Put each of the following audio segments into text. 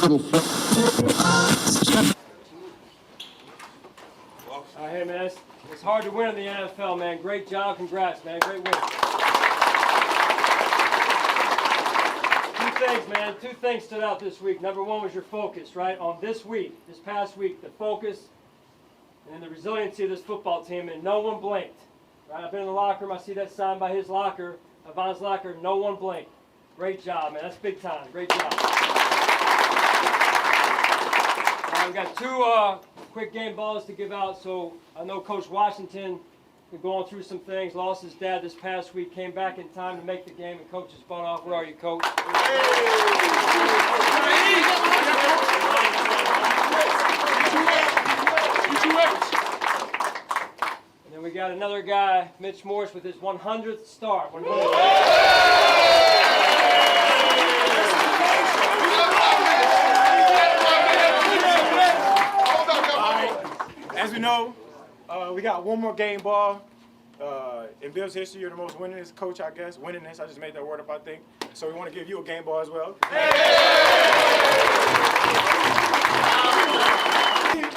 Hey, man, it's hard to win in the NFL, man. Great job. Congrats, man. Great win. Two things, man. Two things stood out this week. Number one was your focus, right? On this week, this past week, the focus and the resiliency of this football team, and no one blinked. Right? I've been in the locker room. I see that sign by his locker, Avon's locker. No one blinked. Great job, man. That's big time. Great job. We've got two quick game balls to give out. So I know Coach Washington been going through some things. Lost his dad this past week. Came back in time to make the game and coach his butt off. Where are you, Coach? And then we got another guy, Mitch Morse, with his 100th start. 100th. As we know, we got one more game ball. In Bill's history, you're the most winningest coach, I guess. Winningest, I just made that word up, I think. So we want to give you a game ball as well.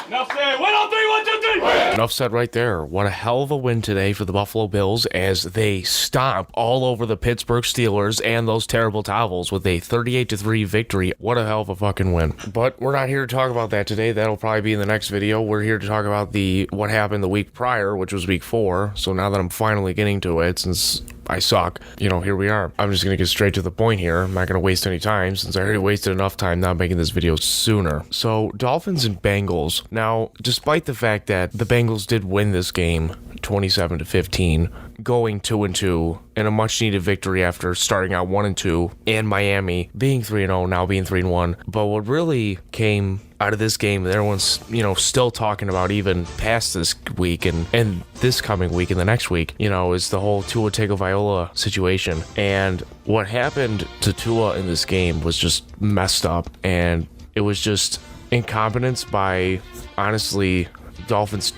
Enough said. 1, 2, 3, 1, 2, 3. Enough said right there. What a hell of a win today for the Buffalo Bills as they stomp all over the Pittsburgh Steelers and those terrible towels with a 38-3 victory. What a hell of a fucking win. But we're not here to talk about that today. That'll probably be in the next video. We're here to talk about what happened the week prior, which was week 4. So now that I'm finally getting to it, since I suck, here we are. I'm just going to get straight to the point here. I'm not going to waste any time since I already wasted enough time not making this video sooner. So Dolphins and Bengals. Now, despite the fact that the Bengals did win this game 27-15, going 2-2 and a much needed victory after starting out 1-2 and Miami being 3-0, now being 3-1. But what really came out of this game that everyone's, still talking about even past this week and this coming week and the next week, is the whole Tua Tagovailoa situation. And what happened to Tua in this game was just messed up. And it was just incompetence by, honestly, Dolphins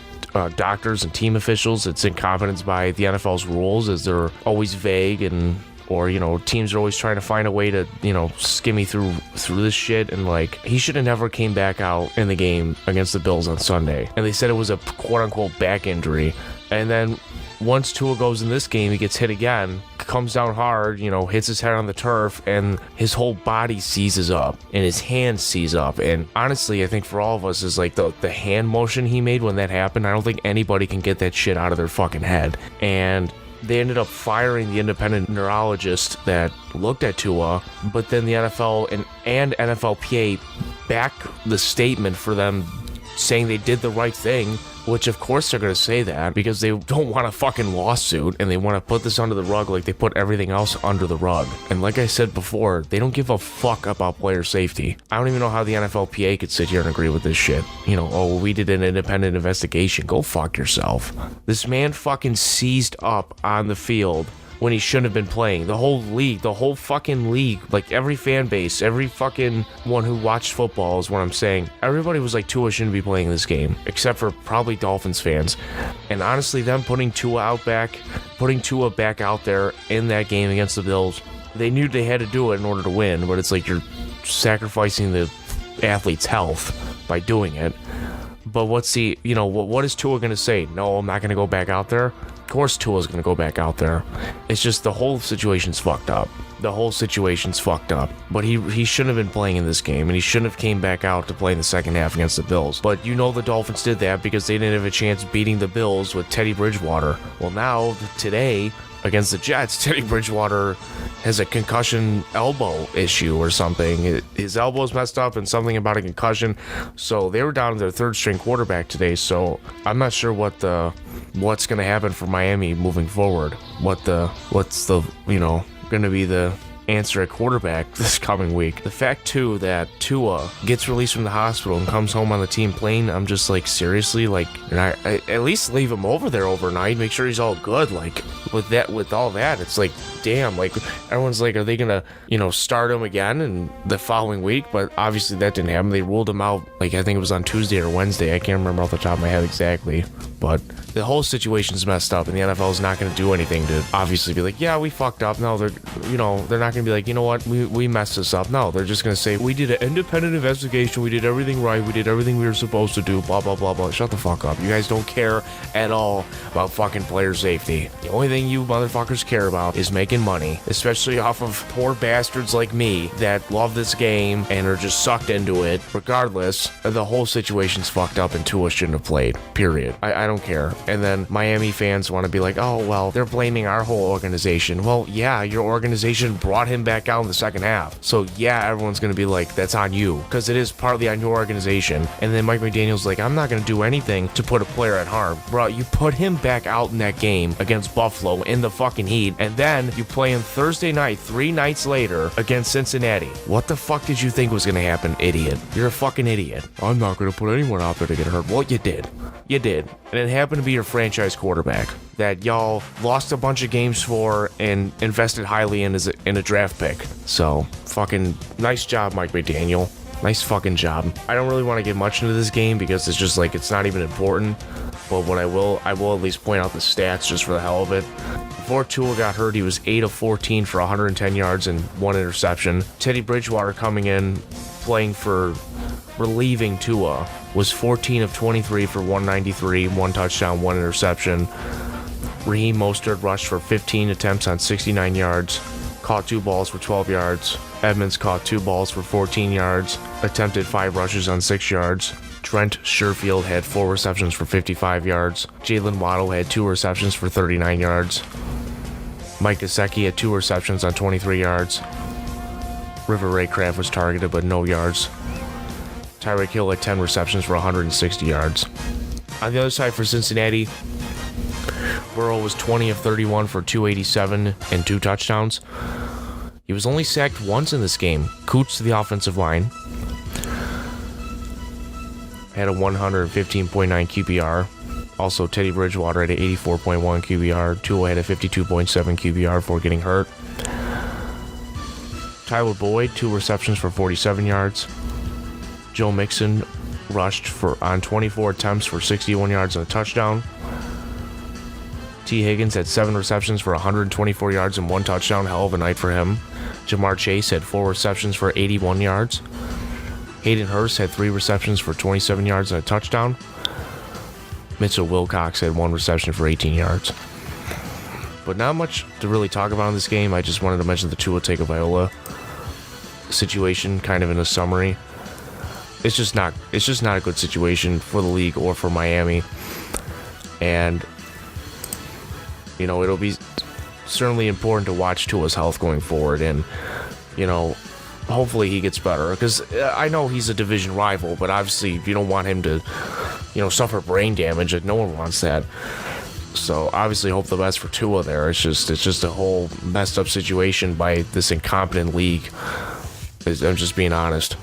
doctors and team officials. It's incompetence by the NFL's rules, as they're always vague or teams are always trying to find a way to skimmy through this shit. And he should have never came back out in the game against the Bills on Sunday. And they said it was a quote unquote back injury. And then once Tua goes in this game, he gets hit again, comes down hard, hits his head on the turf, and his whole body seizes up and his hand seizes up. And honestly, I think for all of us is the hand motion he made when that happened. I don't think anybody can get that shit out of their fucking head. And they ended up firing the independent neurologist that looked at Tua, but then the NFL and NFLPA backed the statement for them saying they did the right thing, which of course they're going to say that because they don't want a fucking lawsuit and they want to put this under the rug like they put everything else under the rug. And like I said before, they don't give a fuck about player safety. I don't even know how the NFLPA could sit here and agree with this shit. We did an independent investigation. Go fuck yourself. This man fucking seized up on the field when he shouldn't have been playing. The whole league, the whole fucking league, every fan base, every fucking one who watched football is what I'm saying. Everybody was like, Tua shouldn't be playing this game, except for probably Dolphins fans. And honestly, them putting Tua back out there in that game against the Bills, they knew they had to do it in order to win, but it's like you're sacrificing the athlete's health by doing it. But what is Tua going to say? No, I'm not going to go back out there. Of course Tua's going to go back out there. It's just the whole situation's fucked up. But he shouldn't have been playing in this game, and he shouldn't have came back out to play in the second half against the Bills. But the Dolphins did that because they didn't have a chance beating the Bills with Teddy Bridgewater. Well, now, today, against the Jets, Teddy Bridgewater has a concussion elbow issue or something. His elbow's messed up and something about a concussion. So they were down to their third string quarterback today. So I'm not sure what's going to happen for Miami moving forward. What's going to be the answer at quarterback this coming week. The fact too that Tua gets released from the hospital and comes home on the team plane, I'm just seriously, I at least leave him over there overnight, make sure he's all good. With all that, it's damn, everyone's are they gonna start him again in the following week? But obviously that didn't happen. They ruled him out I think it was on Tuesday or Wednesday. I can't remember off the top of my head exactly. But the whole situation's messed up, and the NFL is not going to do anything to obviously be like, yeah, we fucked up. No, they're not going to be like, you know what, we messed this up. No, they're just going to say, we did an independent investigation. We did everything right. We did everything we were supposed to do. Blah, blah, blah, blah. Shut the fuck up. You guys don't care at all about fucking player safety. The only thing you motherfuckers care about is making money, especially off of poor bastards like me that love this game and are just sucked into it. Regardless, the whole situation's fucked up and Tua shouldn't have played. Period. I don't care. And then Miami fans want to be like, oh, well, they're blaming our whole organization. Well, yeah, your organization brought him back out in the second half. So, yeah, everyone's going to be like, that's on you. Because it is partly on your organization. And then Mike McDaniel's like, I'm not going to do anything to put a player at harm. Bro, you put him back out in that game against Buffalo in the fucking heat. And then you play him Thursday night, 3 nights later, against Cincinnati. What the fuck did you think was going to happen, idiot? You're a fucking idiot. I'm not going to put anyone out there to get hurt. Well, you did. You did. And it happened to be your franchise quarterback that y'all lost a bunch of games for and invested highly in in a draft pick. So, fucking nice job, Mike McDaniel. Nice fucking job. I don't really want to get much into this game because it's just like, it's not even important. But what I will at least point out the stats just for the hell of it. Before Tua got hurt, he was 8 of 14 for 110 yards and 1 interception. Teddy Bridgewater coming in, playing for relieving Tua, was 14 of 23 for 193, 1 touchdown, 1 interception. Raheem Mostert rushed for 15 attempts on 69 yards, caught 2 balls for 12 yards. Edmonds caught 2 balls for 14 yards, attempted 5 rushes on 6 yards. Trent Sherfield had 4 receptions for 55 yards. Jalen Waddle had 2 receptions for 39 yards. Mike Gesicki had 2 receptions on 23 yards. River Raycraft was targeted but no yards. Tyreek Hill had 10 receptions for 160 yards. On the other side for Cincinnati, Burrow was 20 of 31 for 287 and 2 touchdowns. He was only sacked once in this game. Coots to the offensive line had a 115.9 QBR. Also, Teddy Bridgewater had an 84.1 QBR. Tua had a 52.7 QBR before getting hurt. Tyler Boyd, 2 receptions for 47 yards. Joe Mixon rushed on 24 attempts for 61 yards and a touchdown. T. Higgins had 7 receptions for 124 yards and 1 touchdown. Hell of a night for him. Jamar Chase had 4 receptions for 81 yards. Hayden Hurst had 3 receptions for 27 yards and a touchdown. Mitchell Wilcox had 1 reception for 18 yards. But not much to really talk about in this game. I just wanted to mention the Tua Tagovailoa situation kind of in a summary. It's just not a good situation for the league or for Miami. And you know, it'll be certainly important to watch Tua's health going forward, and you know, hopefully he gets better, because I know he's a division rival, but obviously you don't want him to, you know, suffer brain damage, and no one wants that. So obviously hope the best for Tua there. It's just a whole messed up situation by this incompetent league. I'm just being honest.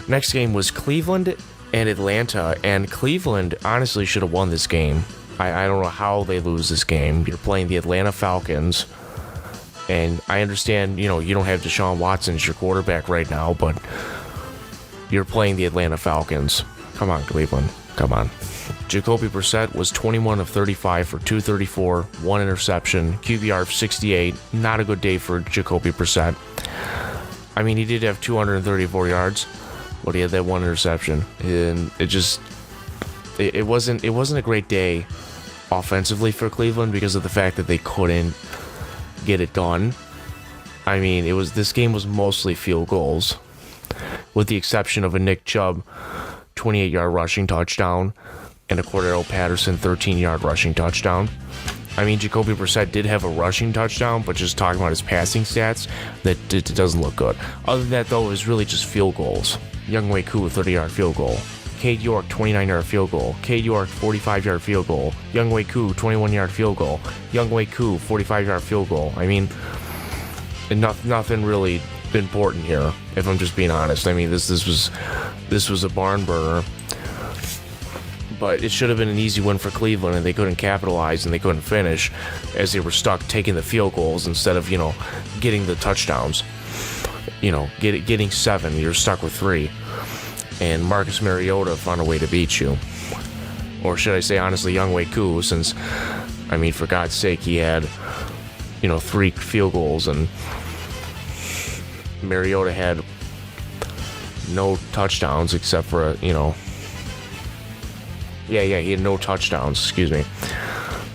Next game was Cleveland and Atlanta, and Cleveland honestly should have won this game. I don't know how they lose this game. You're playing the Atlanta Falcons, and I understand, you know, you don't have Deshaun Watson as your quarterback right now, but you're playing the Atlanta Falcons. Come on, Cleveland. Come on. Jacoby Brissett was 21 of 35 for 234, 1 interception, QBR of 68. Not a good day for Jacoby Brissett. I mean, he did have 234 yards, but he had that 1 interception, and it wasn't a great day offensively for Cleveland because of the fact that they couldn't get it done. I mean, this game was mostly field goals, with the exception of a Nick Chubb 28-yard rushing touchdown and a Cordero Patterson 13-yard rushing touchdown. I mean, Jacoby Brissett did have a rushing touchdown, but just talking about his passing stats, that it doesn't look good. Other than that, though, it was really just field goals. Younghoe Koo, 30-yard field goal. Cade York, 29-yard field goal. Cade York, 45-yard field goal. Younghoe Koo, 21-yard field goal. Younghoe Koo, 45-yard field goal. I mean, nothing really important here, if I'm just being honest. I mean, this was a barn burner. But it should have been an easy win for Cleveland, and they couldn't capitalize and they couldn't finish, as they were stuck taking the field goals instead of, you know, getting the touchdowns. You know, getting 7, you're stuck with 3. And Marcus Mariota found a way to beat you. Or should I say, honestly, Younghoe Koo, since, I mean, for God's sake, he had, 3 field goals, and Mariota had no touchdowns except for, he had no touchdowns, excuse me.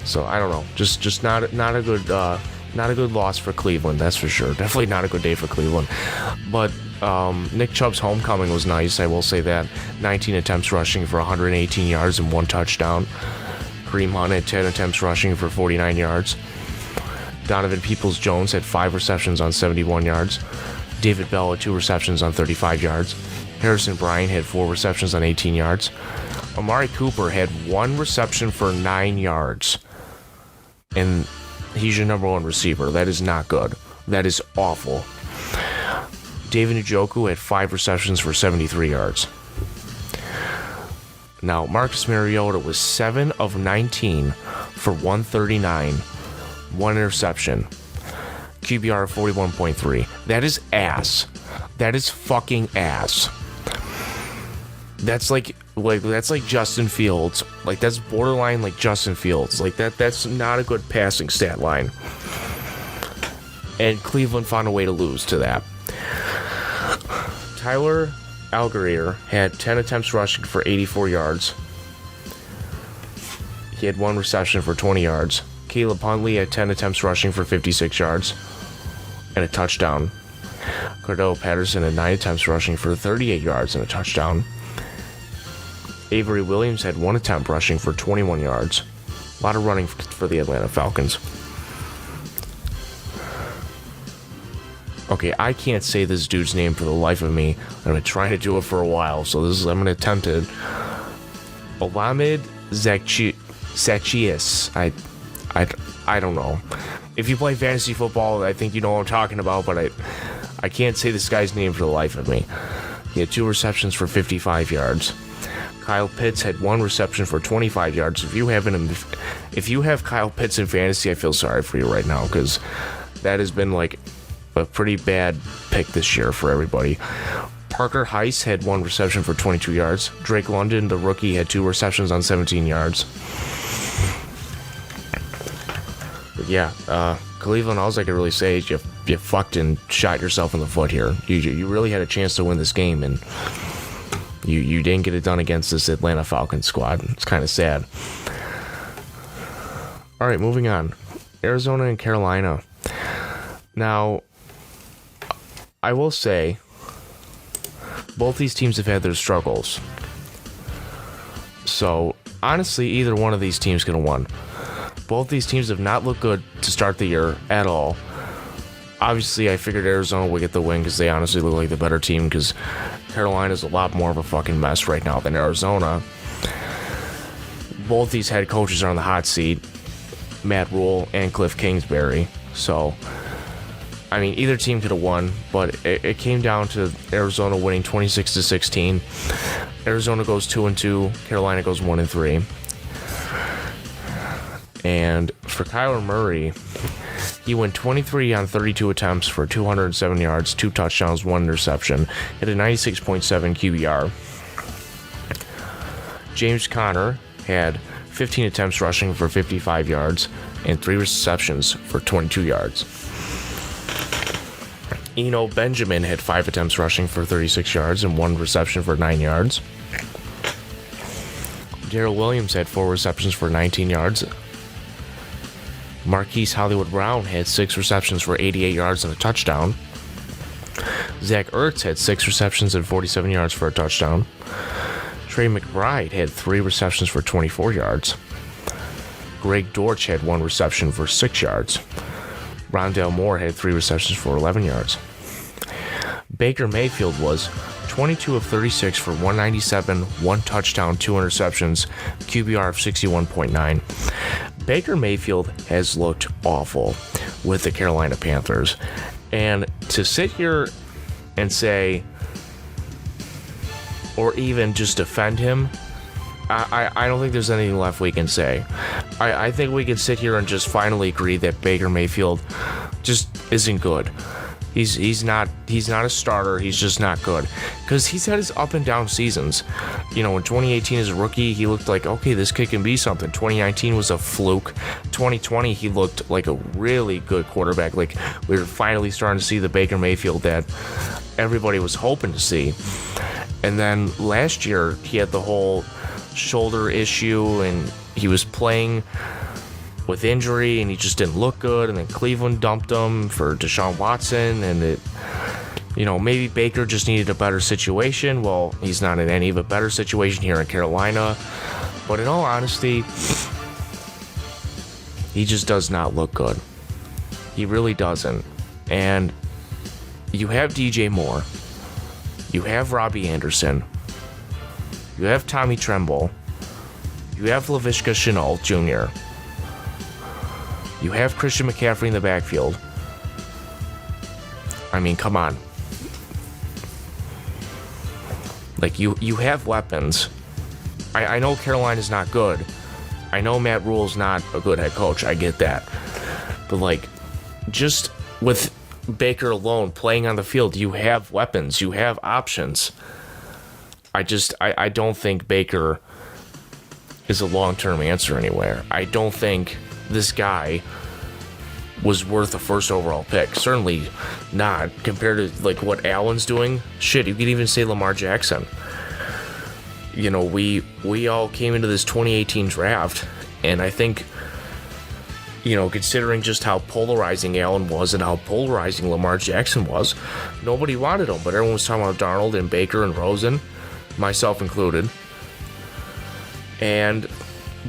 So, I don't know. Just not a good, not a good loss for Cleveland, that's for sure. Definitely not a good day for Cleveland. But Nick Chubb's homecoming was nice, I will say that. 19 attempts rushing for 118 yards and 1 touchdown. Kareem Hunt had 10 attempts rushing for 49 yards. Donovan Peoples-Jones had 5 receptions on 71 yards. David Bell had 2 receptions on 35 yards. Harrison Bryant had 4 receptions on 18 yards. Amari Cooper had 1 reception for 9 yards. And he's your number 1 receiver. That is not good. That is awful. David Njoku had 5 receptions for 73 yards. Now, Marcus Mariota was 7 of 19 for 139, 1 interception. QBR of 41.3. That is ass. That is fucking ass. That's like Justin Fields. Like, that's borderline like Justin Fields. Like, that's not a good passing stat line. And Cleveland found a way to lose to that. Tyler Algier had 10 attempts rushing for 84 yards. He had 1 reception for 20 yards. Caleb Huntley had 10 attempts rushing for 56 yards and a touchdown. Cordell Patterson had 9 attempts rushing for 38 yards and a touchdown. Avery Williams had 1 attempt rushing for 21 yards. A lot of running for the Atlanta Falcons. Okay, I can't say this dude's name for the life of me. I've been trying to do it for a while, so I'm going to attempt it. Olamide Zaccheaus. I don't know. If you play fantasy football, I think you know what I'm talking about, but I can't say this guy's name for the life of me. He had 2 receptions for 55 yards. Kyle Pitts had 1 reception for 25 yards. If you have Kyle Pitts in fantasy, I feel sorry for you right now, because that has been like a pretty bad pick this year for everybody. Parker Heiss had 1 reception for 22 yards. Drake London, the rookie, had 2 receptions on 17 yards. But yeah, Cleveland, all I can really say is you fucked and shot yourself in the foot here. You really had a chance to win this game, and you didn't get it done against this Atlanta Falcons squad. It's kind of sad. All right, moving on. Arizona and Carolina. Now, I will say, both these teams have had their struggles. So, honestly, either one of these teams could have won. Both these teams have not looked good to start the year at all. Obviously, I figured Arizona would get the win because they honestly look like the better team, because Carolina's a lot more of a fucking mess right now than Arizona. Both these head coaches are on the hot seat, Matt Rule and Cliff Kingsbury. So, I mean, either team could have won, but it came down to Arizona winning 26-16. Arizona goes 2-2, Carolina goes 1-3. And for Kyler Murray, he went 23 on 32 attempts for 207 yards, 2 touchdowns, 1 interception, hit a 96.7 QBR. James Conner had 15 attempts rushing for 55 yards and 3 receptions for 22 yards. Eno Benjamin had 5 attempts rushing for 36 yards and 1 reception for 9 yards. Darrell Williams had 4 receptions for 19 yards. Marquise Hollywood Brown had 6 receptions for 88 yards and a touchdown. Zach Ertz had 6 receptions and 47 yards for a touchdown. Trey McBride had 3 receptions for 24 yards. Greg Dortch had 1 reception for 6 yards. Rondale Moore had 3 receptions for 11 yards. Baker Mayfield was 22 of 36 for 197, 1 touchdown, 2 interceptions, QBR of 61.9. Baker Mayfield has looked awful with the Carolina Panthers. And to sit here and say, or even just defend him, I don't think there's anything left we can say. I think we can sit here and just finally agree that Baker Mayfield just isn't good. He's not a starter. He's just not good. Because he's had his up and down seasons. You know, in 2018 as a rookie, he looked like, okay, this kid can be something. 2019 was a fluke. 2020, he looked like a really good quarterback. Like, we were finally starting to see the Baker Mayfield that everybody was hoping to see. And then last year, he had the whole shoulder issue, and he was playing with injury, and he just didn't look good. And then Cleveland dumped him for Deshaun Watson, and it, you know, maybe Baker just needed a better situation. Well, he's not in any of a better situation here in Carolina. But in all honesty, he just does not look good. He really doesn't. And you have DJ Moore, you have Robbie Anderson, you have Tommy Tremble, you have Laviska Shenault Jr., you have Christian McCaffrey in the backfield. I mean, come on. Like, you have weapons. I know Carolina's not good. I know Matt Rule's not a good head coach. I get that. But, like, just with Baker alone playing on the field, you have weapons. You have options. I don't think Baker is a long-term answer anywhere. I don't think this guy was worth a first overall pick. Certainly not compared to like what Allen's doing. Shit, you could even say Lamar Jackson. You know, we all came into this 2018 draft, and I think, you know, considering just how polarizing Allen was and how polarizing Lamar Jackson was, nobody wanted him, but everyone was talking about Darnold and Baker and Rosen, myself included. And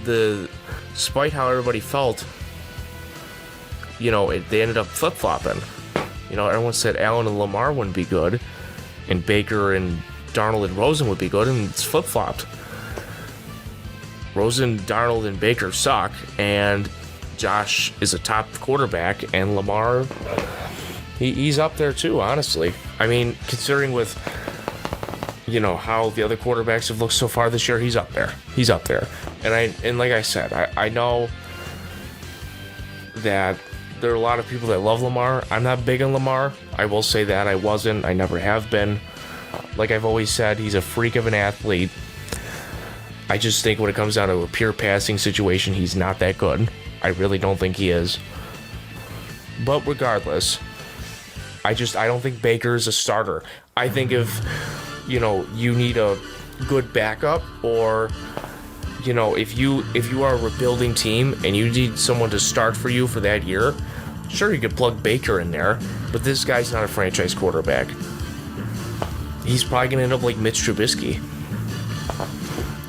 despite how everybody felt, you know, they ended up flip-flopping. You know, everyone said Allen and Lamar wouldn't be good, and Baker and Darnold and Rosen would be good, and it's flip-flopped. Rosen, Darnold, and Baker suck, and Josh is a top quarterback, and Lamar, he's up there too, honestly. I mean, considering with, you know, how the other quarterbacks have looked so far this year, he's up there. He's up there. And like I said, I know that there are a lot of people that love Lamar. I'm not big on Lamar. I will say that. I wasn't. I never have been. Like I've always said, he's a freak of an athlete. I just think when it comes down to a pure passing situation, he's not that good. I really don't think he is. But regardless, I don't think Baker's a starter. I think if, you know, you need a good backup, or, you know, if you are a rebuilding team and you need someone to start for you for that year, sure, you could plug Baker in there, but this guy's not a franchise quarterback. He's probably gonna end up like Mitch Trubisky.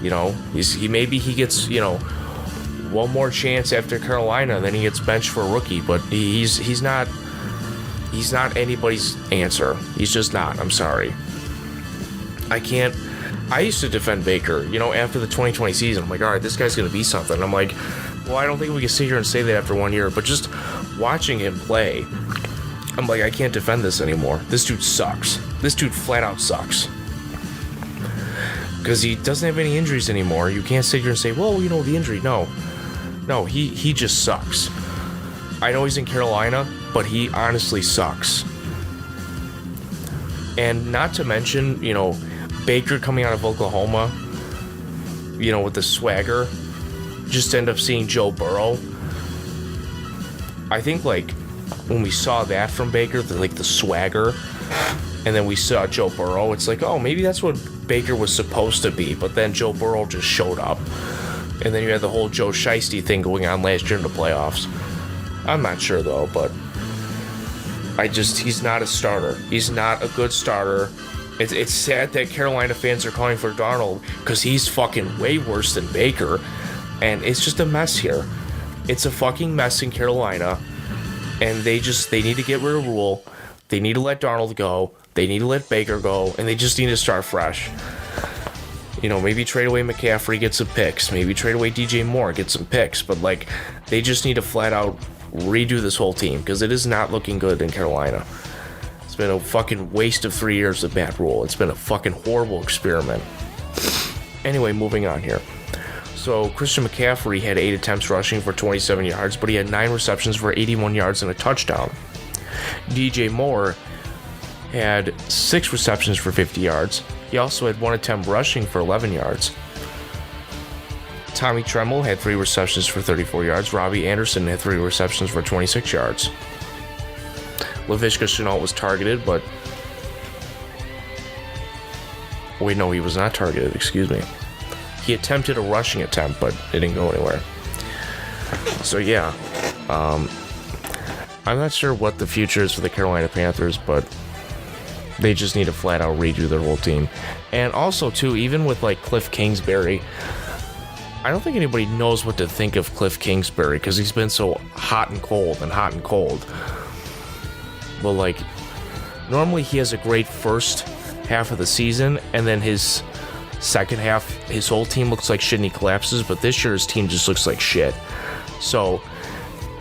You know, he gets, you know, one more chance after Carolina, and then he gets benched for a rookie. But he's not anybody's answer. He's just not. I'm sorry. I used to defend Baker, you know, after the 2020 season. I'm like, all right, this guy's gonna be something. I'm like, well, I don't think we can sit here and say that after 1 year. But just watching him play, I'm like, I can't defend this anymore. This dude sucks. This dude flat out sucks. Because he doesn't have any injuries anymore. You can't sit here and say, well, you know, the injury. No, he just sucks. I know he's in Carolina, but he honestly sucks. And not to mention, you know, Baker coming out of Oklahoma, you know, with the swagger, just end up seeing Joe Burrow. I think, like, when we saw that from Baker, the swagger, and then we saw Joe Burrow, it's like, oh, maybe that's what Baker was supposed to be. But then Joe Burrow just showed up, and then you had the whole Joe Shiesty thing going on last year in the playoffs. I'm not sure though, but he's not a starter. He's not a good starter. It's sad that Carolina fans are calling for Darnold because he's fucking way worse than Baker, and it's just a mess here. It's a fucking mess in Carolina, and they need to get rid of Rule. They need to let Darnold go. They need to let Baker go, and they just need to start fresh. You know, maybe trade away McCaffrey, get some picks. Maybe trade away DJ Moore, get some picks. But, like, they just need to flat out redo this whole team because it is not looking good in Carolina. It's been a fucking waste of 3 years of Matt Rule. It's been a fucking horrible experiment. Anyway, moving on here. So, Christian McCaffrey had 8 attempts rushing for 27 yards, but he had 9 receptions for 81 yards and a touchdown. DJ Moore had 6 receptions for 50 yards. He also had 1 attempt rushing for 11 yards. Tommy Tremble had 3 receptions for 34 yards. Robbie Anderson had 3 receptions for 26 yards. Laviska Shenault was targeted, but... Wait, no, he was not targeted, excuse me. He attempted a rushing attempt, but it didn't go anywhere. So, yeah. I'm not sure what the future is for the Carolina Panthers, but they just need to flat out redo their whole team. And also, too, even with, like, Cliff Kingsbury, I don't think anybody knows what to think of Cliff Kingsbury because he's been so hot and cold and hot and cold. But, like, normally he has a great first half of the season, and then his second half, his whole team looks like shit and he collapses, but this year his team just looks like shit. So,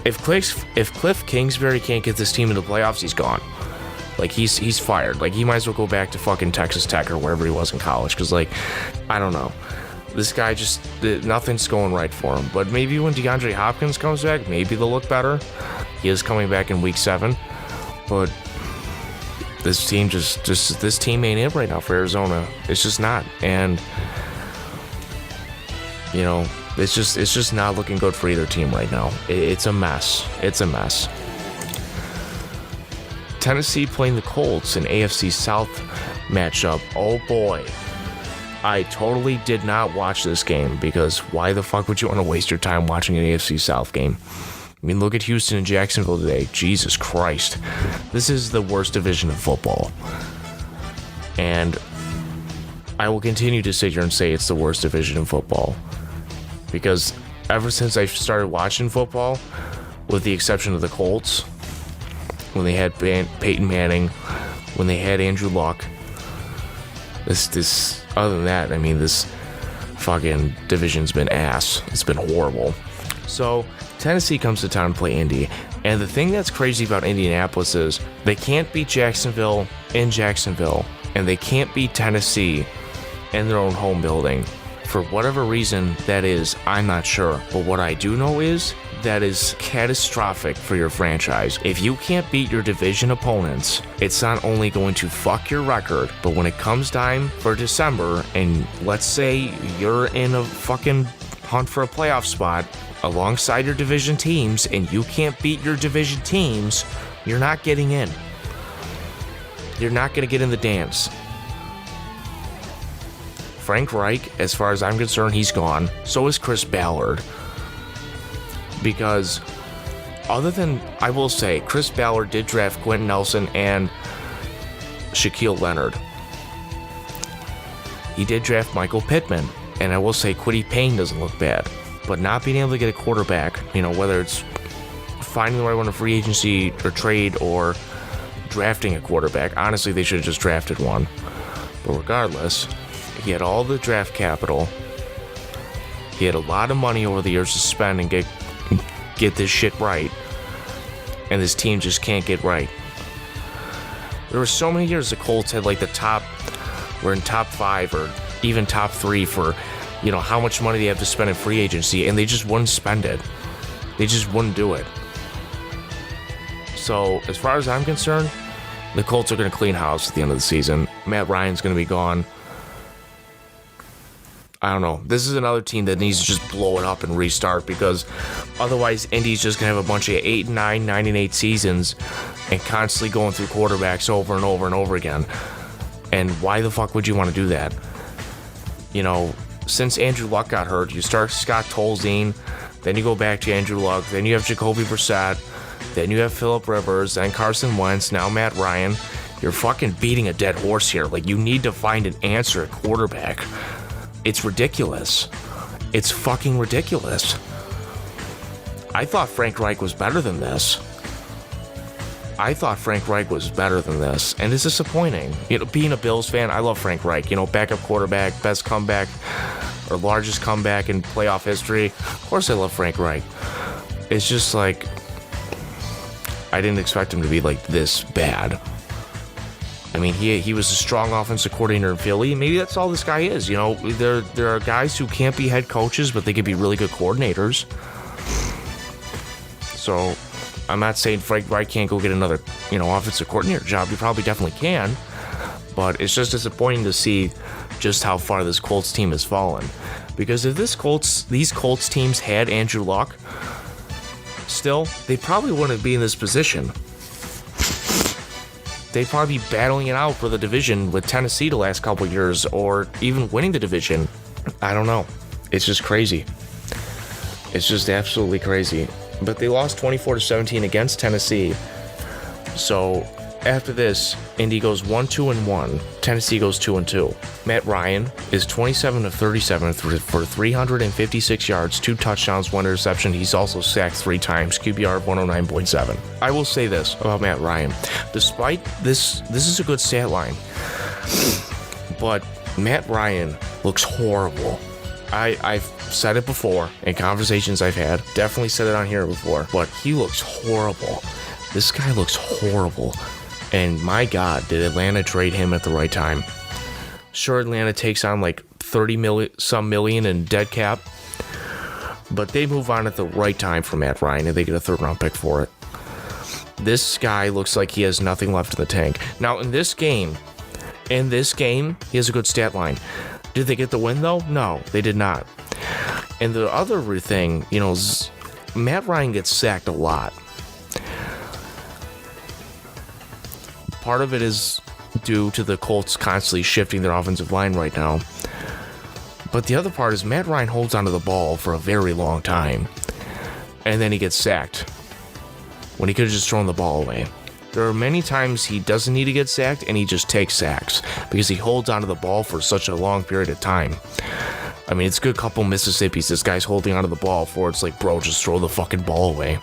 if Cliff Kingsbury can't get this team into the playoffs, he's gone. Like, he's fired. Like, he might as well go back to fucking Texas Tech or wherever he was in college, because, like, I don't know. This guy just, nothing's going right for him. But maybe when DeAndre Hopkins comes back, maybe they'll look better. He is coming back in week 7. But this team this team ain't it right now for Arizona. It's just not. And, you know, it's just not looking good for either team right now. It's a mess. It's a mess. Tennessee playing the Colts in AFC South matchup. Oh boy. I totally did not watch this game because why the fuck would you want to waste your time watching an AFC South game? I mean, look at Houston and Jacksonville today. Jesus Christ. This is the worst division of football. And I will continue to sit here and say it's the worst division of football. Because ever since I started watching football, with the exception of the Colts, when they had Peyton Manning, when they had Andrew Luck, this other than that, I mean, this fucking division's been ass. It's been horrible. So, Tennessee comes to town to play Indy, and the thing that's crazy about Indianapolis is they can't beat Jacksonville in Jacksonville, and they can't beat Tennessee in their own home building. For whatever reason that is, I'm not sure. But what I do know is that is catastrophic for your franchise. If you can't beat your division opponents, it's not only going to fuck your record, but when it comes time for December, and let's say you're in a fucking hunt for a playoff spot alongside your division teams, and you can't beat your division teams, you're not getting in. You're not going to get in the dance. Frank Reich, as far as I'm concerned, he's gone. So is Chris Ballard. Because other than, I will say, Chris Ballard did draft Quentin Nelson and Shaquille Leonard. He did draft Michael Pittman. And I will say Kwity Paye doesn't look bad. But not being able to get a quarterback, you know, whether it's finding the right one in free agency or trade or drafting a quarterback, honestly, they should have just drafted one. But regardless, he had all the draft capital. He had a lot of money over the years to spend and get this shit right. And this team just can't get right. There were so many years the Colts had like were in top 5 or even top 3 for, you know, how much money they have to spend in free agency, and they just wouldn't spend it. They just wouldn't do it. So, as far as I'm concerned, the Colts are going to clean house at the end of the season. Matt Ryan's going to be gone. I don't know. This is another team that needs to just blow it up and restart, because otherwise Indy's just going to have a bunch of 8-9, 9-8 seasons and constantly going through quarterbacks over and over and over again. And why the fuck would you want to do that? You know, since Andrew Luck got hurt, you start Scott Tolzien, then you go back to Andrew Luck, then you have Jacoby Brissett, then you have Phillip Rivers, then Carson Wentz, now Matt Ryan. You're fucking beating a dead horse here. Like, you need to find an answer at quarterback. It's ridiculous. It's fucking ridiculous. I thought Frank Reich was better than this. And it's disappointing. You know, being a Bills fan, I love Frank Reich. You know, backup quarterback, best comeback, or largest comeback in playoff history. Of course I love Frank Reich. It's just like, I didn't expect him to be like this bad. I mean, he was a strong offensive coordinator in Philly. Maybe that's all this guy is. You know, there are guys who can't be head coaches, but they could be really good coordinators. So, I'm not saying Frank Reich can't go get another, offensive coordinator job. He probably definitely can. But it's just disappointing to see just how far this Colts team has fallen. Because if these Colts teams had Andrew Luck, still, they probably wouldn't be in this position. They'd probably be battling it out for the division with Tennessee the last couple years, or even winning the division. I don't know. It's just crazy. It's just absolutely crazy. But they lost 24-17 against Tennessee. So after this, Indy goes 1-2-1. Tennessee goes 2-2. Matt Ryan is 27 of 37 for 356 yards, 2 touchdowns, 1 interception. He's also sacked 3 times, QBR of 109.7. I will say this about Matt Ryan. Despite this is a good stat line, but Matt Ryan looks horrible. I've said it before in conversations I've had. Definitely said it on here before, but he looks horrible. This guy looks horrible. And my God, did Atlanta trade him at the right time? Sure, Atlanta takes on like 30 million in dead cap, but they move on at the right time for Matt Ryan, and they get a 3rd-round pick for it. This guy looks like he has nothing left in the tank. Now, in this game, he has a good stat line. Did they get the win though? No, they did not. And the other thing, Matt Ryan gets sacked a lot. Part of it is due to the Colts constantly shifting their offensive line right now. But the other part is Matt Ryan holds onto the ball for a very long time. And then he gets sacked when he could have just thrown the ball away. There are many times he doesn't need to get sacked and he just takes sacks because he holds onto the ball for such a long period of time. I mean, it's a good couple Mississippis this guy's holding onto the ball for. It's like, bro, just throw the fucking ball away.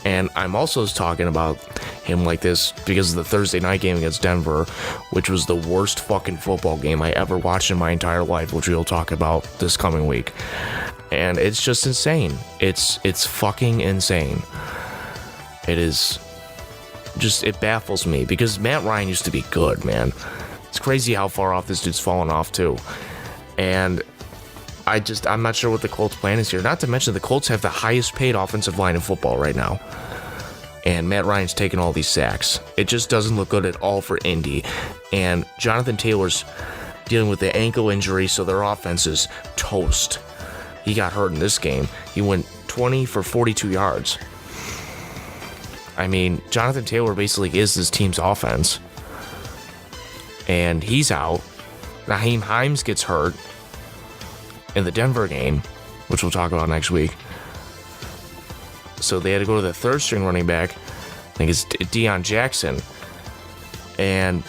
And I'm also talking about him like this because of the Thursday night game against Denver, which was the worst fucking football game I ever watched in my entire life, which we'll talk about this coming week. And it's just insane. It's fucking insane. It is just, it baffles me because Matt Ryan used to be good, man. It's crazy how far off this dude's fallen off too. And I'm not sure what the Colts plan is here. Not to mention the Colts have the highest paid offensive line in football right now. And Matt Ryan's taking all these sacks. It just doesn't look good at all for Indy. And Jonathan Taylor's dealing with the ankle injury, so their offense is toast. He got hurt in this game. He went 20 for 42 yards. I mean, Jonathan Taylor basically is this team's offense. And he's out. Naheem Hines gets hurt in the Denver game, which we'll talk about next week. So they had to go to the 3rd-string running back. I think it's Deion Jackson. And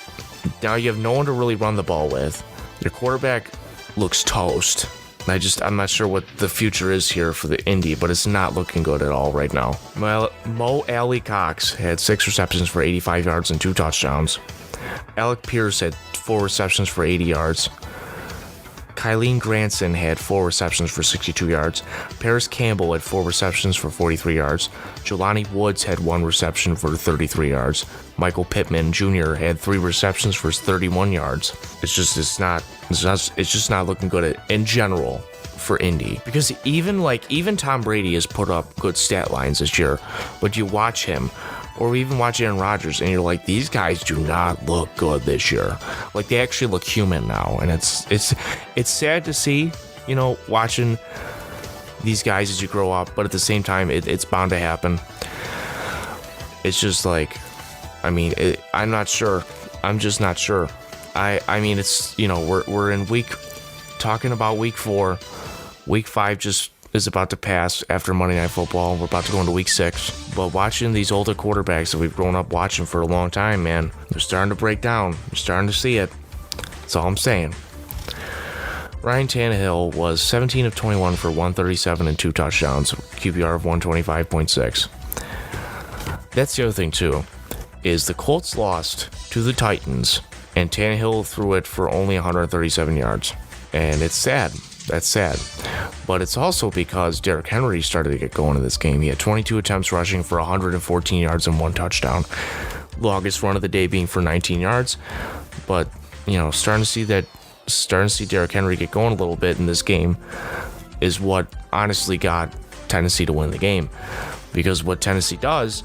now you have no one to really run the ball with. Your quarterback looks toast. I'm not sure what the future is here for the Indy, but it's not looking good at all right now. Well, Mo Alley Cox had 6 receptions for 85 yards and 2 touchdowns. Alec Pierce had 4 receptions for 80 yards. Kylene Granson had 4 receptions for 62 yards. Paris Campbell had 4 receptions for 43 yards. Jelani Woods had 1 reception for 33 yards. Michael Pittman Jr. had 3 receptions for 31 yards. It's just not looking good in general for Indy, because even Tom Brady has put up good stat lines this year, but you watch him, or even watch Aaron Rodgers, and you're like, these guys do not look good this year. Like, they actually look human now, and it's sad to see, watching these guys as you grow up, but at the same time, it's bound to happen. It's just like, I'm not sure. I'm just not sure. I mean, it's, we're in talking about week 4. Week 5 just is about to pass after Monday Night Football. We're about to go into week 6. But watching these older quarterbacks that we've grown up watching for a long time, man, they're starting to break down. You're starting to see it. That's all I'm saying. Ryan Tannehill was 17 of 21 for 137 and 2 touchdowns, QBR of 125.6. That's the other thing, too, is the Colts lost to the Titans, and Tannehill threw it for only 137 yards. And it's sad. That's sad. But it's also because Derrick Henry started to get going in this game. He had 22 attempts rushing for 114 yards and 1 touchdown. Longest run of the day being for 19 yards. But, starting to see Derrick Henry get going a little bit in this game is what honestly got Tennessee to win the game. Because what Tennessee does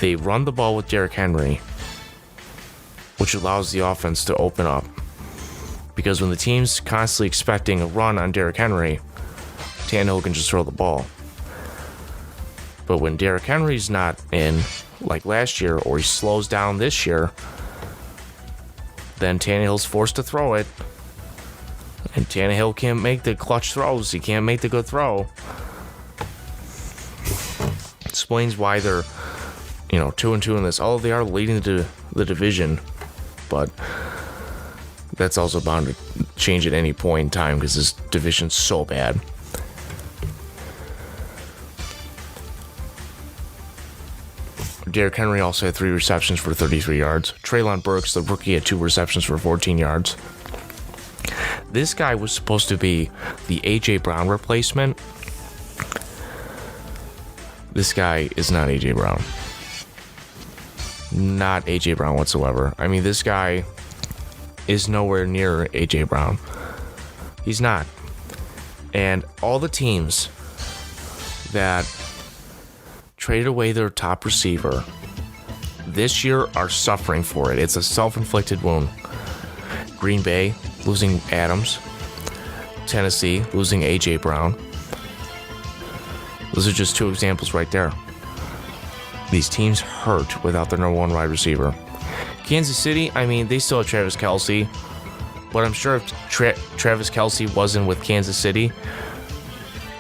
they run the ball with Derrick Henry, which allows the offense to open up. Because when the team's constantly expecting a run on Derrick Henry, Tannehill can just throw the ball. But when Derrick Henry's not in, like last year, or he slows down this year, then Tannehill's forced to throw it. And Tannehill can't make the clutch throws. He can't make the good throw. Explains why they're, 2-2 in this. Although they are leading the division, but that's also bound to change at any point in time because this division's so bad. Derrick Henry also had 3 receptions for 33 yards. Treylon Burks, the rookie, had 2 receptions for 14 yards. This guy was supposed to be the A.J. Brown replacement. This guy is not A.J. Brown. Not A.J. Brown whatsoever. I mean, this guy is nowhere near A.J. Brown. He's not. And all the teams that traded away their top receiver this year are suffering for it. It's a self-inflicted wound. Green Bay losing Adams. Tennessee losing A.J. Brown. Those are just 2 examples right there. These teams hurt without their number 1 wide receiver. Kansas City, I mean, they still have Travis Kelce. But I'm sure if Travis Kelce wasn't with Kansas City,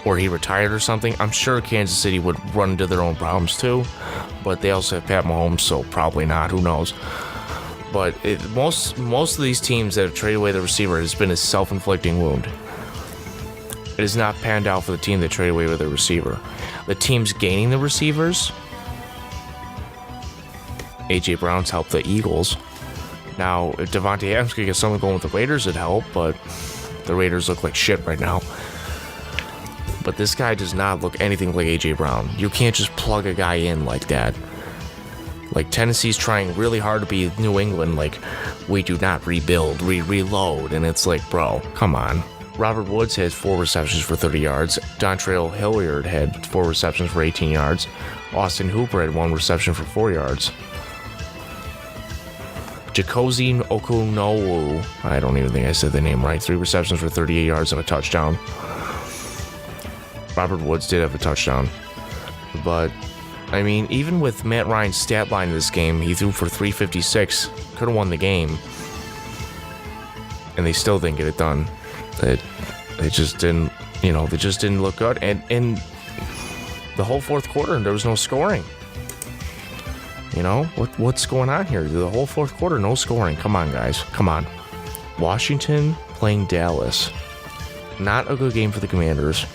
or he retired or something, I'm sure Kansas City would run into their own problems too. But they also have Pat Mahomes, so probably not. Who knows? But most of these teams that have traded away the receiver has been a self-inflicting wound. It has not panned out for the team that traded away with their receiver. The teams gaining the receivers, A.J. Brown's helped the Eagles. Now, if Devontae Adams could get something going with the Raiders, it'd help, but the Raiders look like shit right now. But this guy does not look anything like A.J. Brown. You can't just plug a guy in like that. Like, Tennessee's trying really hard to be New England, like, we do not rebuild, we reload. And it's like, bro, come on. Robert Woods has 4 receptions for 30 yards. Dontrell Hilliard had 4 receptions for 18 yards. Austin Hooper had 1 reception for 4 yards. Jacozy Okunowu, I don't even think I said the name right, 3 receptions for 38 yards and a touchdown. Robert Woods did have a touchdown. But, I mean, even with Matt Ryan's stat line in this game, he threw for 356, could have won the game. And they still didn't get it done. They just didn't, they just didn't look good. And in the whole 4th quarter, there was no scoring. What's going on here? The whole 4th quarter, no scoring. Come on, guys. Come on. Washington playing Dallas. Not a good game for the Commanders.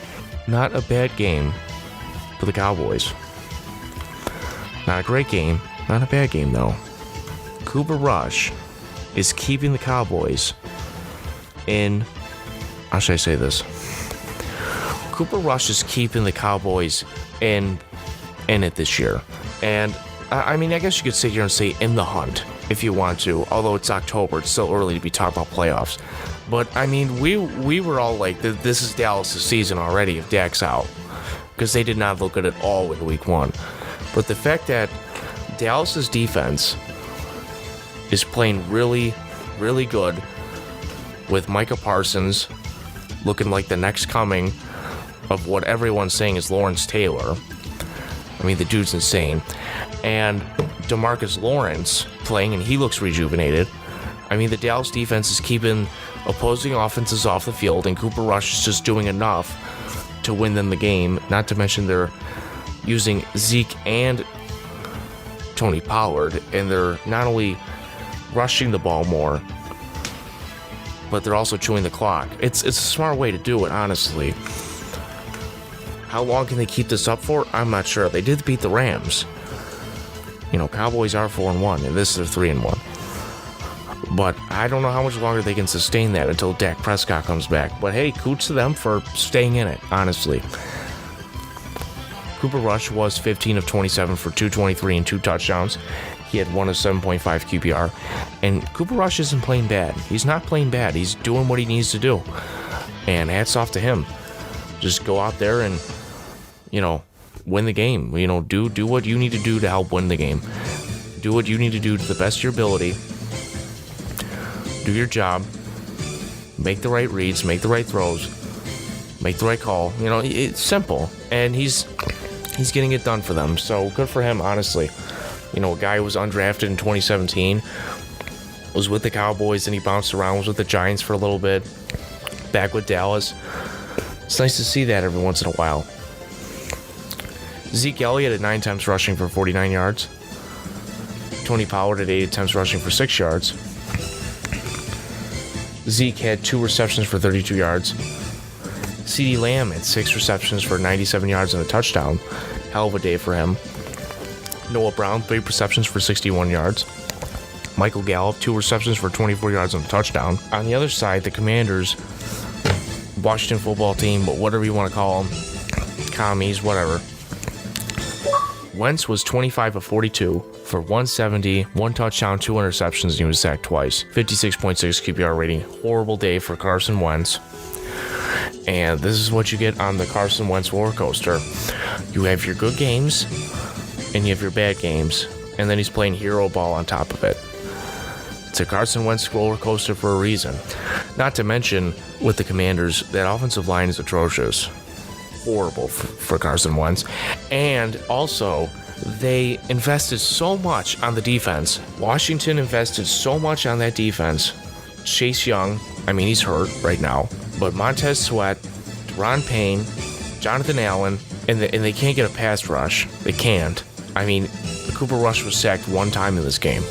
Not a bad game for the Cowboys. Not a great game. Not a bad game, though. Cooper Rush is keeping the Cowboys in... How should I say this? Cooper Rush is keeping the Cowboys in it this year. And, I mean, I guess you could sit here and say in the hunt if you want to. Although it's October, it's still early to be talking about playoffs. But, I mean, we were all like, this is Dallas' season already if Dak's out. Because they did not look good at all in week 1. But the fact that Dallas' defense is playing really, really good with Micah Parsons looking like the next coming of what everyone's saying is Lawrence Taylor. I mean, the dude's insane. And DeMarcus Lawrence playing, and he looks rejuvenated. I mean, the Dallas defense is keeping opposing offenses off the field, and Cooper Rush is just doing enough to win them the game. Not to mention they're using Zeke and Tony Pollard, and they're not only rushing the ball more, but they're also chewing the clock. It's a smart way to do it, honestly. How long can they keep this up for? I'm not sure. They did beat the Rams. Cowboys are 4-1, and this is 3-1. But I don't know how much longer they can sustain that until Dak Prescott comes back. But hey, kudos to them for staying in it, honestly. Cooper Rush was 15 of 27 for 223 and 2 touchdowns. He had 1 of 7.5 QPR. And Cooper Rush isn't playing bad. He's not playing bad. He's doing what he needs to do. And hats off to him. Just go out there and, win the game. You know, do what you need to do to help win the game. Do what you need to do to the best of your ability. Do your job. Make the right reads, make the right throws, make the right call. You know, it's simple, and he's getting it done for them. So good for him, honestly. You know, a guy who was undrafted in 2017, was with the Cowboys, and he bounced around, was with the Giants for a little bit, back with Dallas. It's nice to see that every once in a while. Zeke Elliott at 9 attempts rushing for 49 yards. Tony Pollard at 8 attempts rushing for 6 yards. Zeke had 2 receptions for 32 yards. CeeDee Lamb had 6 receptions for 97 yards and a touchdown. Hell of a day for him. Noah Brown, 3 receptions for 61 yards. Michael Gallup, 2 receptions for 24 yards and a touchdown. On the other side, the Commanders, Washington football team, but whatever you want to call them, commies, whatever. Wentz was 25 of 42 for 170, 1 touchdown, 2 interceptions, and he was sacked twice. 56.6 QBR rating. Horrible day for Carson Wentz. And this is what you get on the Carson Wentz roller coaster. You have your good games, and you have your bad games, and then he's playing hero ball on top of it. It's a Carson Wentz roller coaster for a reason. Not to mention, with the Commanders, that offensive line is atrocious. Horrible for Carson Wentz. And also, they invested so much on the defense. Washington invested so much on that defense. Chase Young, I mean, he's hurt right now. But Montez Sweat, Ron Payne, Jonathan Allen, and they can't get a pass rush. They can't. I mean, Cooper Rush was sacked 1 time in this game.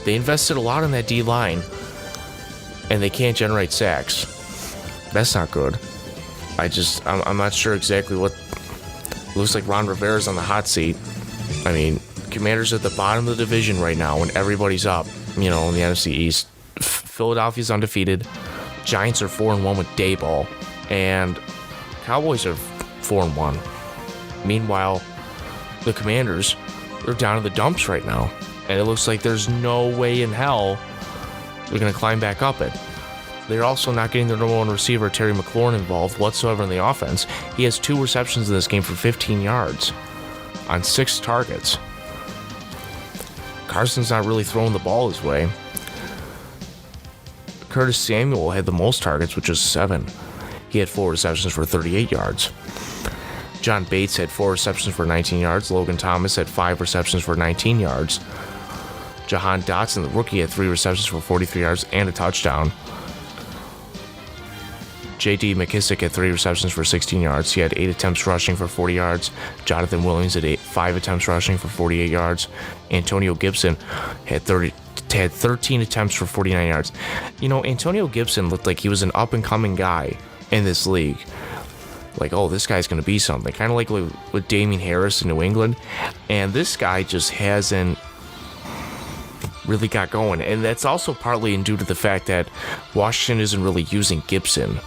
They invested a lot in that D-line, and they can't generate sacks. That's not good. I'm not sure exactly what. Looks like Ron Rivera's on the hot seat. I mean, Commanders at the bottom of the division right now, and everybody's up. You know, in the NFC East, Philadelphia's undefeated. Giants are 4-1 with Dayball, and Cowboys are 4-1. Meanwhile, the Commanders are down in the dumps right now, and it looks like there's no way in hell they're going to climb back up it. They're also not getting their number 1 receiver, Terry McLaurin, involved whatsoever in the offense. He has 2 receptions in this game for 15 yards on 6 targets. Carson's not really throwing the ball his way. Curtis Samuel had the most targets, which was 7. He had 4 receptions for 38 yards. John Bates had 4 receptions for 19 yards. Logan Thomas had 5 receptions for 19 yards. Jahan Dotson, the rookie, had 3 receptions for 43 yards and a touchdown. J.D. McKissick had 3 receptions for 16 yards. He had 8 attempts rushing for 40 yards. Jonathan Williams had 5 attempts rushing for 48 yards. Antonio Gibson had 13 attempts for 49 yards. You know, Antonio Gibson looked like he was an up-and-coming guy in this league. Like, oh, this guy's going to be something. Kind of like with Damian Harris in New England. And this guy just hasn't really got going. And that's also partly due to the fact that Washington isn't really using Gibson.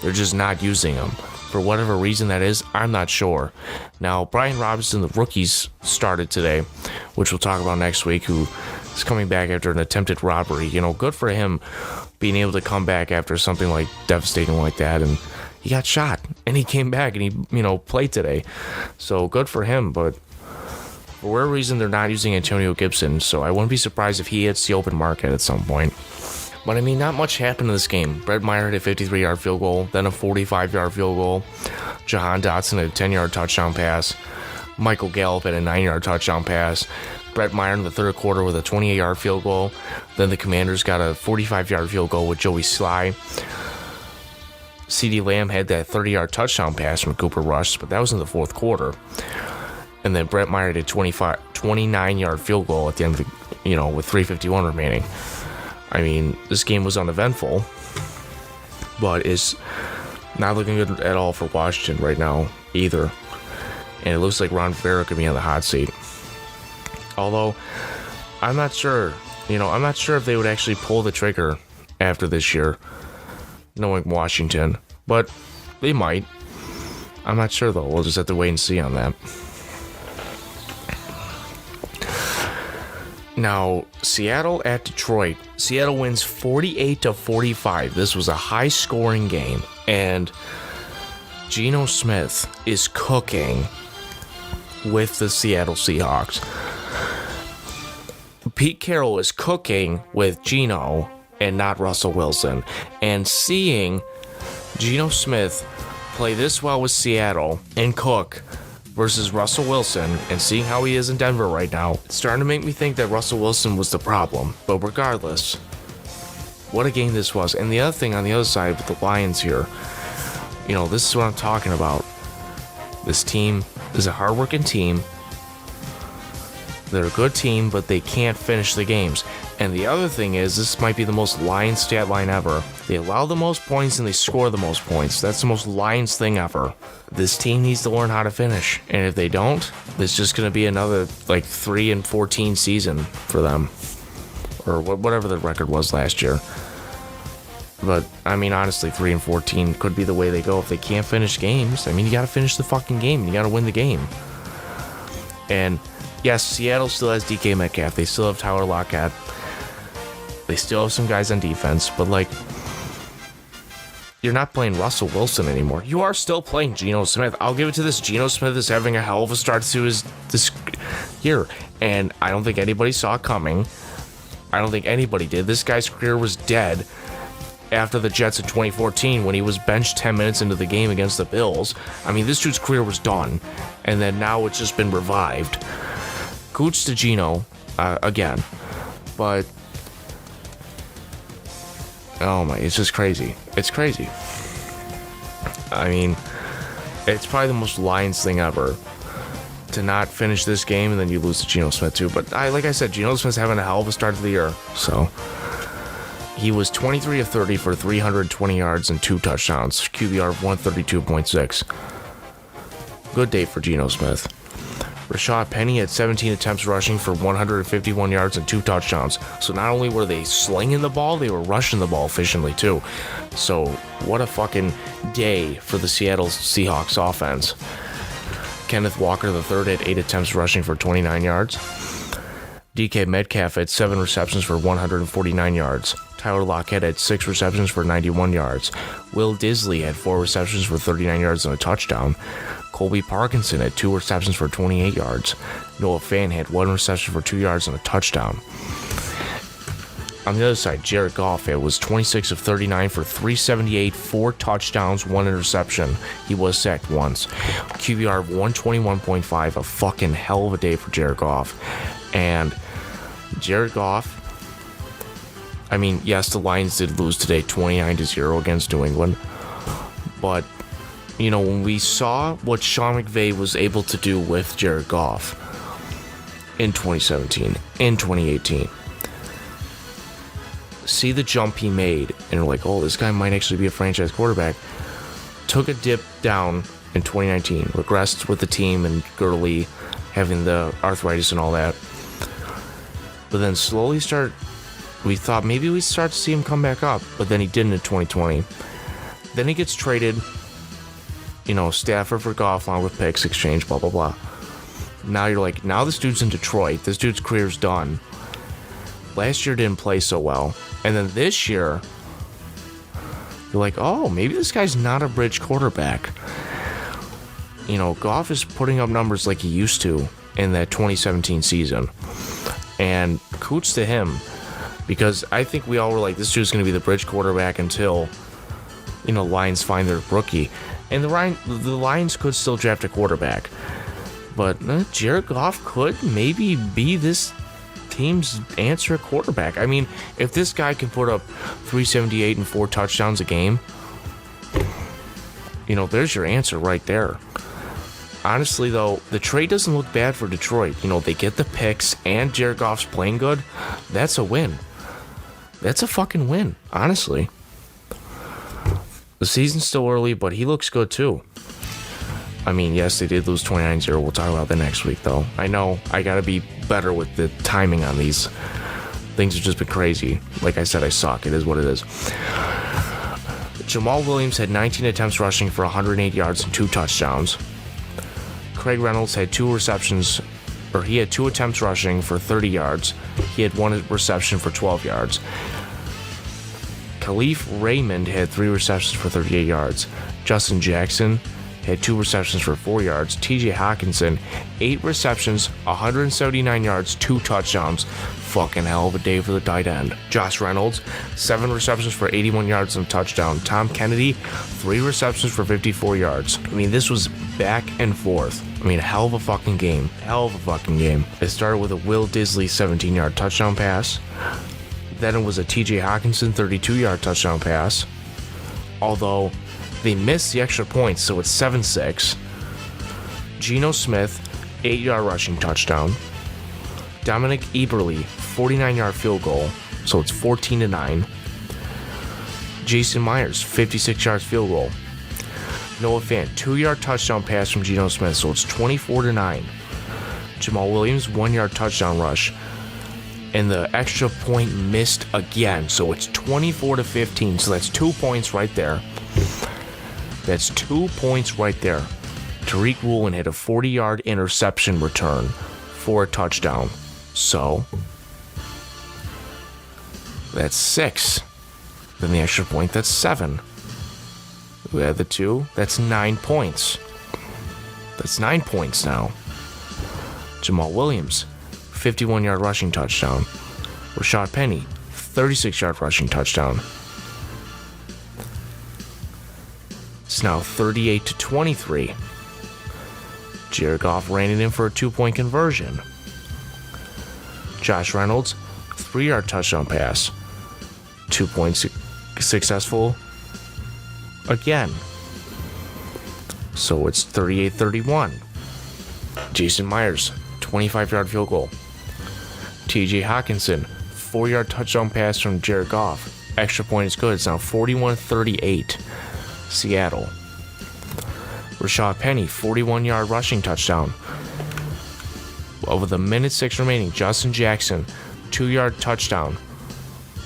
They're just not using him. For whatever reason that is, I'm not sure. Now, Brian Robinson, the rookies, started today, which we'll talk about next week, who is coming back after an attempted robbery. You know, good for him being able to come back after something like devastating like that. And he got shot, and he came back, and he, you know, played today. So good for him, but for whatever reason, they're not using Antonio Gibson, so I wouldn't be surprised if he hits the open market at some point. But I mean, not much happened in this game. Brett Meyer had a 53-yard field goal, then a 45-yard field goal. Jahan Dotson had a 10-yard touchdown pass. Michael Gallup had a 9-yard touchdown pass. Brett Meyer in the third quarter with a 28-yard field goal. Then the Commanders got a 45-yard field goal with Joey Sly. CeeDee Lamb had that 30-yard touchdown pass from Cooper Rush, but that was in the fourth quarter. And then Brett Meyer had a 29-yard field goal at the end of the, you know, with 3:51 remaining. I mean, this game was uneventful, but it's not looking good at all for Washington right now either. And it looks like Ron Rivera could be on the hot seat. Although, I'm not sure. You know, I'm not sure if they would actually pull the trigger after this year, knowing Washington. But they might. I'm not sure, though. We'll just have to wait and see on that. Now, Seattle at Detroit. Seattle wins 48-45. This was a high-scoring game, and Geno Smith is cooking with the Seattle Seahawks. Pete Carroll is cooking with Geno and not Russell Wilson. And seeing Geno Smith play this well with Seattle and cook versus Russell Wilson, and seeing how he is in Denver right now, it's starting to make me think that Russell Wilson was the problem. But regardless, what a game this was. And the other thing on the other side with the Lions here, this is what I'm talking about. This team is a hardworking team. They're a good team, but they can't finish the games. And the other thing is, this might be the most Lions stat line ever. They allow the most points and they score the most points. That's the most Lions thing ever. This team needs to learn how to finish. And if they don't, it's just going to be another 3-14 season for them. Or whatever the record was last year. But, honestly, 3-14 could be the way they go if they can't finish games. You got to finish the fucking game. You got to win the game. And yes, Seattle still has DK Metcalf. They still have Tyler Lockett. They still have some guys on defense, but you're not playing Russell Wilson anymore. You are still playing Geno Smith. I'll give it to this. Geno Smith is having a hell of a start to this year, and I don't think anybody saw it coming. I don't think anybody did. This guy's career was dead after the Jets in 2014 when he was benched 10 minutes into the game against the Bills. This dude's career was done, and then now it's just been revived. Cooch to Geno again, but oh my, it's just crazy. It's crazy. It's probably the most Lions thing ever to not finish this game and then you lose to Geno Smith too. But like I said, Geno Smith's having a hell of a start to the year. So he was 23 of 30 for 320 yards and 2 touchdowns, QBR of 132.6. Good day for Geno Smith. Rashad Penny had 17 attempts rushing for 151 yards and 2 touchdowns. So not only were they slinging the ball, they were rushing the ball efficiently too. So what a fucking day for the Seattle Seahawks offense. Kenneth Walker III had 8 attempts rushing for 29 yards. DK Metcalf had 7 receptions for 149 yards. Tyler Lockett had 6 receptions for 91 yards. Will Disley had 4 receptions for 39 yards and a touchdown. Colby Parkinson had 2 receptions for 28 yards. Noah Fant had 1 reception for 2 yards and a touchdown. On the other side, Jared Goff was 26 of 39 for 378, 4 touchdowns, 1 interception. He was sacked once. QBR of 121.5, a fucking hell of a day for Jared Goff. And Jared Goff, yes, the Lions did lose today 29-0 against New England. But when we saw what Sean McVay was able to do with Jared Goff in 2017, in 2018, see the jump he made, and we're like, oh, this guy might actually be a franchise quarterback. Took a dip down in 2019, regressed with the team and Gurley having the arthritis and all that. But then slowly we thought maybe we start to see him come back up, but then he didn't in 2020. Then he gets traded. Stafford for Goff along with picks, exchange, blah, blah, blah. Now you're like, now this dude's in Detroit. This dude's career's done. Last year didn't play so well. And then this year, you're like, oh, maybe this guy's not a bridge quarterback. Goff is putting up numbers like he used to in that 2017 season. And kudos to him. Because I think we all were like, this dude's going to be the bridge quarterback until, Lions find their rookie. And the Lions could still draft a quarterback. But Jared Goff could maybe be this team's answer at quarterback. If this guy can put up 378 and 4 touchdowns a game, there's your answer right there. Honestly, though, the trade doesn't look bad for Detroit. They get the picks and Jared Goff's playing good. That's a win. That's a fucking win, honestly. The season's still early, but he looks good too. Yes, they did lose 29-0. We'll talk about that next week, though. I know I gotta be better with the timing on these. Things have just been crazy. Like I said, I suck. It is what it is. Jamal Williams had 19 attempts rushing for 108 yards and 2 touchdowns. Craig Reynolds had 2 receptions, or he had 2 attempts rushing for 30 yards. He had 1 reception for 12 yards. Khalif Raymond had 3 receptions for 38 yards. Justin Jackson had 2 receptions for 4 yards. TJ Hawkinson, 8 receptions, 179 yards, 2 touchdowns. Fucking hell of a day for the tight end. Josh Reynolds, 7 receptions for 81 yards and a touchdown. Tom Kennedy, 3 receptions for 54 yards. I mean, this was back and forth. I mean, hell of a fucking game. Hell of a fucking game. It started with a Will Disley 17-yard touchdown pass. Then it was a TJ Hawkinson 32-yard touchdown pass. Although they missed the extra points, so it's 7-6. Geno Smith, 8-yard rushing touchdown. Dominic Eberle, 49-yard field goal, so it's 14-9. Jason Myers, 56 yards field goal. Noah Fant, 2-yard touchdown pass from Geno Smith, so it's 24-9. Jamal Williams, 1-yard touchdown rush. And the extra point missed again, so it's 24-15. So that's 2 points right there. That's 2 points right there. Tariq Woolen hit a 40-yard interception return for a touchdown. So that's 6. Then the extra point, that's 7. We add the 2, that's 9 points. That's 9 points now. Jamal Williams, 51-yard rushing touchdown. Rashad Penny, 36-yard rushing touchdown. It's now 38-23. Jared Goff ran it in for a 2-point conversion. Josh Reynolds, 3-yard touchdown pass. 2 points successful again. So it's 38-31. Jason Myers, 25-yard field goal. TJ Hawkinson, 4-yard touchdown pass from Jared Goff. Extra point is good. It's now 41-38. Seattle. Rashad Penny, 41-yard rushing touchdown. With a minute 6 remaining, Justin Jackson, 2-yard touchdown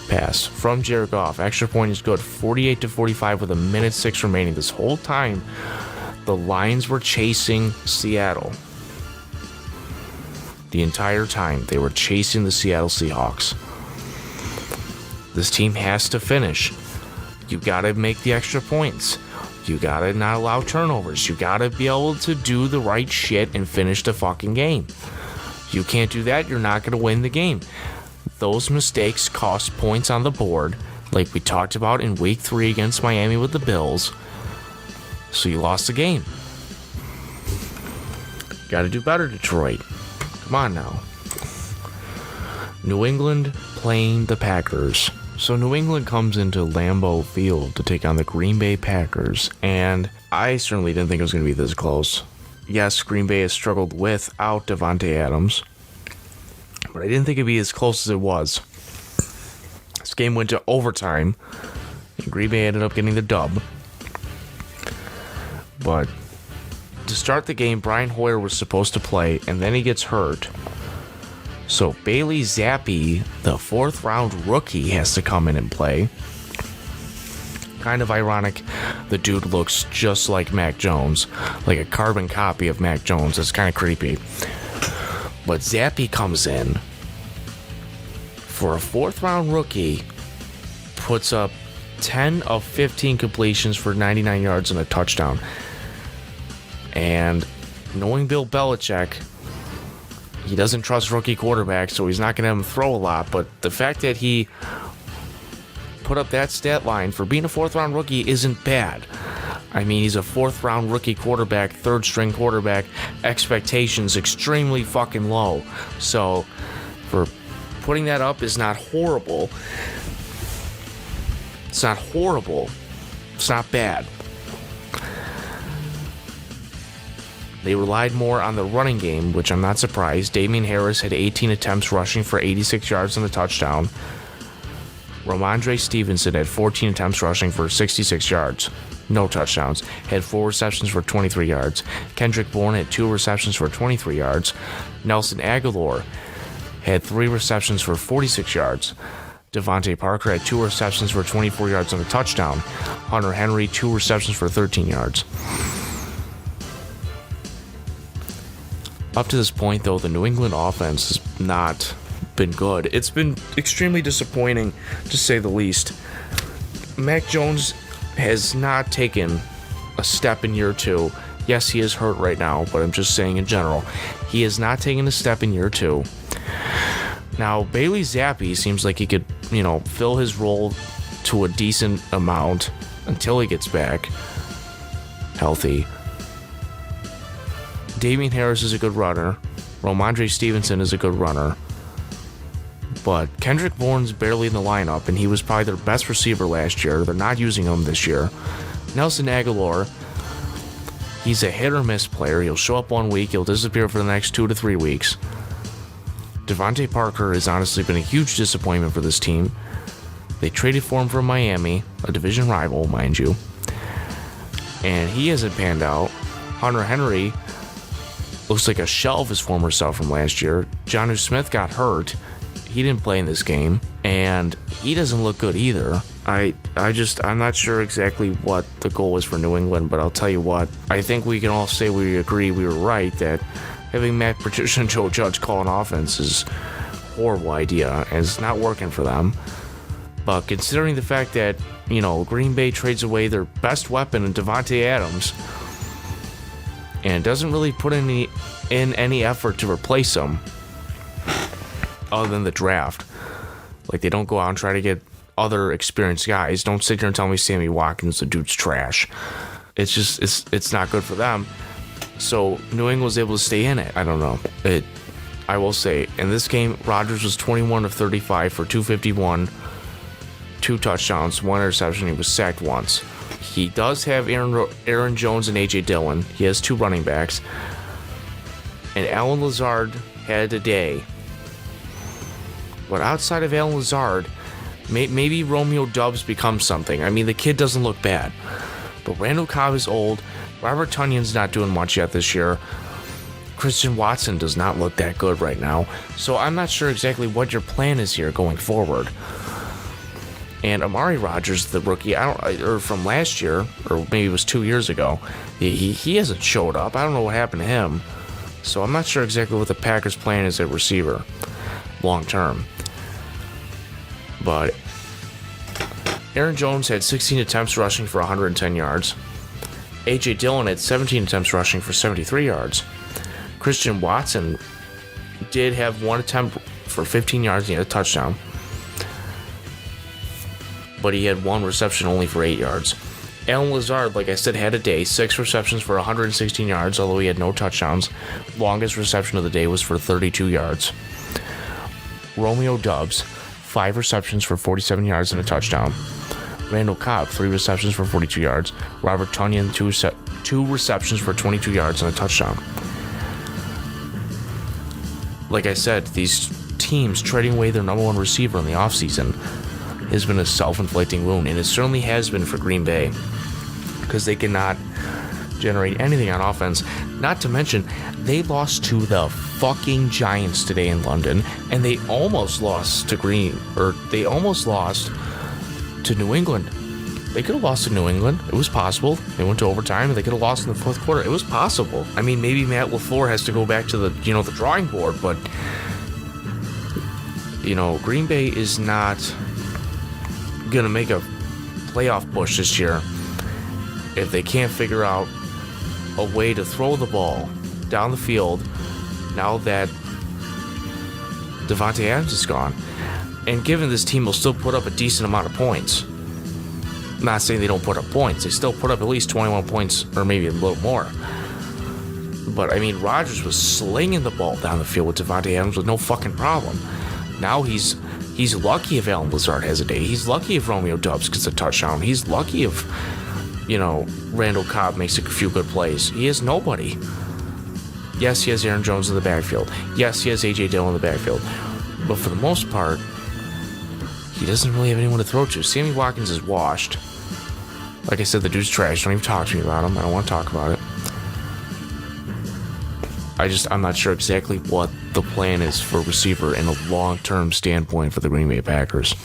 pass from Jared Goff. Extra point is good. 48-45 with a minute 6 remaining. This whole time, the Lions were chasing Seattle. The entire time, they were chasing the Seattle Seahawks. This team has to finish. You gotta make the extra points. You gotta not allow turnovers. You gotta be able to do the right shit and finish the fucking game. You can't do that, you're not gonna win the game. Those mistakes cost points on the board, like we talked about in week 3 against Miami with the Bills. So you lost the game. Gotta do better, Detroit. Come on now. New England playing the Packers. So New England comes into Lambeau Field to take on the Green Bay Packers, and I certainly didn't think it was going to be this close. Yes, Green Bay has struggled without Devontae Adams, but I didn't think it'd be as close as it was. This game went to overtime, and Green Bay ended up getting the dub. But to start the game, Brian Hoyer was supposed to play, and then he gets hurt. So Bailey Zappi, the 4th round rookie, has to come in and play. Kind of ironic, the dude looks just like Mac Jones, like a carbon copy of Mac Jones. It's kind of creepy. But Zappi comes in for a 4th round rookie, puts up 10 of 15 completions for 99 yards and a touchdown. And knowing Bill Belichick, he doesn't trust rookie quarterbacks, so he's not going to have him throw a lot. But the fact that he put up that stat line for being a 4th round rookie isn't bad. I mean, he's a 4th round rookie quarterback, 3rd string quarterback, expectations extremely fucking low. So for putting that up is not horrible. It's not horrible. It's not bad. They relied more on the running game, which I'm not surprised. Damian Harris had 18 attempts rushing for 86 yards and a touchdown. Ramondre Stevenson had 14 attempts rushing for 66 yards. No touchdowns. Had 4 receptions for 23 yards. Kendrick Bourne had 2 receptions for 23 yards. Nelson Aguilar had 3 receptions for 46 yards. Devontae Parker had 2 receptions for 24 yards and a touchdown. Hunter Henry, 2 receptions for 13 yards. Up to this point, though, the New England offense has not been good. It's been extremely disappointing, to say the least. Mac Jones has not taken a step in year 2. Yes, he is hurt right now, but I'm just saying in general, he has not taken a step in year 2. Now, Bailey Zappi seems like he could, fill his role to a decent amount until he gets back healthy. Damian Harris is a good runner. Ramondre Stevenson is a good runner. But Kendrick Bourne's barely in the lineup, and he was probably their best receiver last year. They're not using him this year. Nelson Aguilar, he's a hit or miss player. He'll show up one week, he'll disappear for the next 2 to 3 weeks. Devontae Parker has honestly been a huge disappointment for this team. They traded for him from Miami, a division rival, mind you. And he hasn't panned out. Hunter Henry looks like a shell of his former self from last year. Jonnu Smith got hurt. He didn't play in this game, and he doesn't look good either. I'm not sure exactly what the goal was for New England, but I'll tell you what, I think we can all say we agree we were right that having Matt Patricia and Joe Judge call an offense is a horrible idea, and it's not working for them. But considering the fact that, Green Bay trades away their best weapon in Devontae Adams and doesn't really put in any effort to replace him other than the draft. Like, they don't go out and try to get other experienced guys. Don't sit here and tell me Sammy Watkins, the dude's trash. It's just, it's not good for them. So New England was able to stay in it. I don't know. I will say, in this game, Rodgers was 21 of 35 for 251, 2 touchdowns, 1 interception. He was sacked once. He does have Aaron Jones and A.J. Dillon. He has 2 running backs. And Allen Lazard had a day. But outside of Allen Lazard, maybe Romeo Doubs becomes something. I mean, the kid doesn't look bad. But Randall Cobb is old. Robert Tunyon's not doing much yet this year. Christian Watson does not look that good right now. So I'm not sure exactly what your plan is here going forward. And Amari Rodgers, the rookie, or from last year, or maybe it was 2 years ago, he hasn't showed up. I don't know what happened to him. So I'm not sure exactly what the Packers' plan is at receiver long term. But Aaron Jones had 16 attempts rushing for 110 yards. A.J. Dillon had 17 attempts rushing for 73 yards. Christian Watson did have 1 attempt for 15 yards and he had a touchdown. But he had 1 reception only for 8 yards. Allen Lazard, like I said, had a day. 6 receptions for 116 yards, although he had no touchdowns. Longest reception of the day was for 32 yards. Romeo Doubs, 5 receptions for 47 yards and a touchdown. Randall Cobb, 3 receptions for 42 yards. Robert Tonyan, 2 receptions for 22 yards and a touchdown. Like I said, these teams trading away their number 1 receiver in the offseason has been a self-inflicting wound, and it certainly has been for Green Bay because they cannot generate anything on offense. Not to mention, they lost to the fucking Giants today in London, and they almost lost to New England. They could have lost to New England. It was possible. They went to overtime, and they could have lost in the 4th quarter. It was possible. I mean, maybe Matt LaFleur has to go back to the drawing board, but Green Bay is not gonna make a playoff push this year if they can't figure out a way to throw the ball down the field now that Devontae Adams is gone. And given this team will still put up a decent amount of points, I'm not saying they don't put up points, they still put up at least 21 points or maybe a little more. But I mean, Rodgers was slinging the ball down the field with Devontae Adams with no fucking problem. Now he's lucky if Allen Lazard has a day. He's lucky if Romeo Doubs gets a touchdown. He's lucky if, Randall Cobb makes a few good plays. He has nobody. Yes, he has Aaron Jones in the backfield. Yes, he has A.J. Dillon in the backfield. But for the most part, he doesn't really have anyone to throw to. Sammy Watkins is washed. Like I said, the dude's trash. Don't even talk to me about him. I don't want to talk about it. I'm not sure exactly what the plan is for receiver in a long-term standpoint for the Green Bay Packers.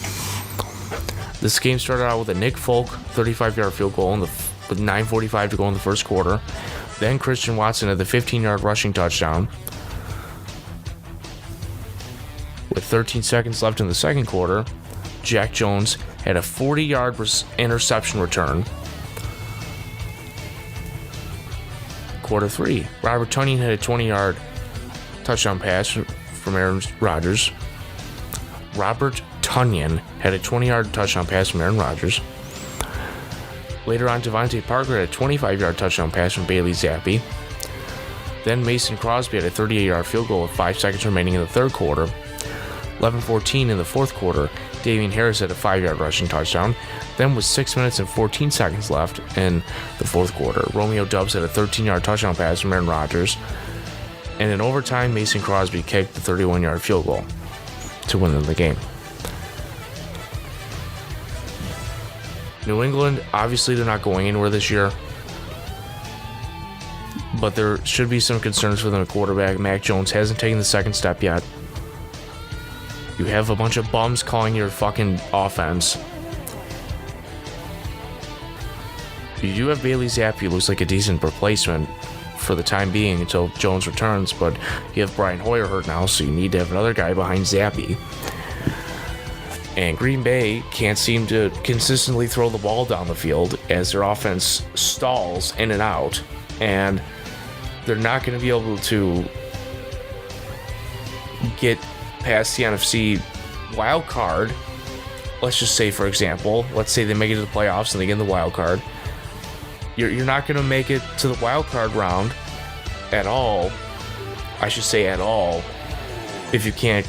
This game started out with a Nick Folk 35-yard field goal with 9:45 to go in the first quarter. Then Christian Watson had the 15-yard rushing touchdown. With 13 seconds left in the second quarter, Jack Jones had a 40-yard interception return. quarter 3. Robert Tonyan had a 20-yard touchdown pass from Aaron Rodgers. Robert Tonyan had a 20-yard touchdown pass from Aaron Rodgers. Later on, Devontae Parker had a 25-yard touchdown pass from Bailey Zappi. Then Mason Crosby had a 38-yard field goal with 5 seconds remaining in the third quarter. 11-14 in the fourth quarter, Damian Harris had a 5-yard rushing touchdown. Then with 6 minutes and 14 seconds left in the fourth quarter, Romeo Doubs had a 13-yard touchdown pass from Aaron Rodgers. And in overtime, Mason Crosby kicked the 31-yard field goal to win the game. New England, obviously they're not going anywhere this year, but there should be some concerns for them at quarterback. Mac Jones hasn't taken the second step yet. You have a bunch of bums calling your fucking offense. You do have Bailey Zappi, who looks like a decent replacement for the time being until Jones returns, but you have Brian Hoyer hurt now, so you need to have another guy behind Zappi. And Green Bay can't seem to consistently throw the ball down the field as their offense stalls in and out, and they're not going to be able to get past the NFC wild card. Let's just say, for example, let's say they make it to the playoffs and they get in the wild card. You're not going to make it to the wild card round at all. I should say at all, if you can't,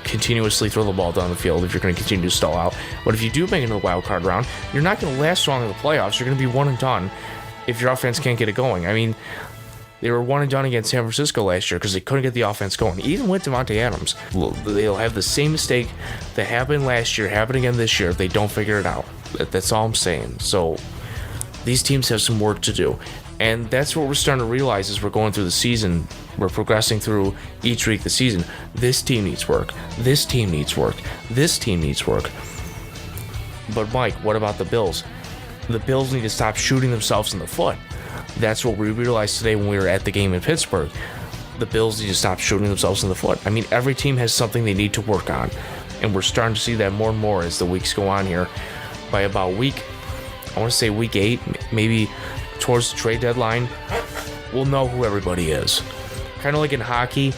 continuously throw the ball down the field, if you're going to continue to stall out. But if you do make it to the wild card round, you're not going to last long in the playoffs. You're going to be one and done if your offense can't get it going. I mean, they were one and done against San Francisco last year because they couldn't get the offense going. Even with Devontae Adams, they'll have the same mistake that happened last year happen again this year if they don't figure it out. That's all I'm saying. So these teams have some work to do. And that's what we're starting to realize as we're going through the season. We're progressing through each week of the season. This team needs work. This team needs work. This team needs work. But Mike, what about the Bills? The Bills need to stop shooting themselves in the foot. That's what we realized today when we were at the game in Pittsburgh. The Bills need to stop shooting themselves in the foot. I mean, every team has something they need to work on. And we're starting to see that more and more as the weeks go on here. By about I want to say week 8, maybe towards the trade deadline, we'll know who everybody is. Kind of like in hockey,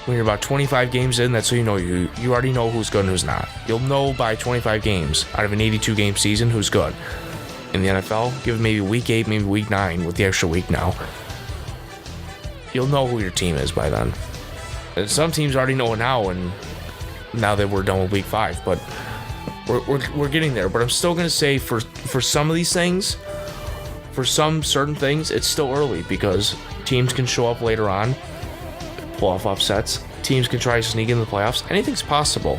when you're about 25 games in, that's how you know you already know who's good and who's not. You'll know by 25 games out of an 82-game season who's good. In the NFL, give it maybe week 8, maybe week 9 with the extra week now. You'll know who your team is by then. And some teams already know it now, and now that we're done with week 5, but we're getting there. But I'm still going to say for some of these things, for some certain things, it's still early because teams can show up later on, pull off upsets. Teams can try to sneak in the playoffs. Anything's possible.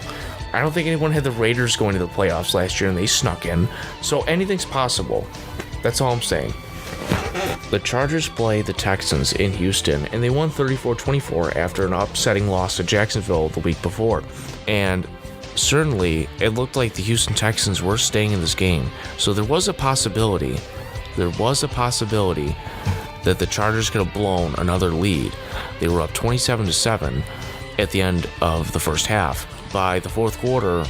I don't think anyone had the Raiders going to the playoffs last year and they snuck in. So anything's possible. That's all I'm saying. The Chargers play the Texans in Houston and they won 34-24 after an upsetting loss to Jacksonville the week before. And certainly it looked like the Houston Texans were staying in this game. So there was a possibility that the Chargers could have blown another lead. They were up 27-7 at the end of the first half. By the fourth quarter,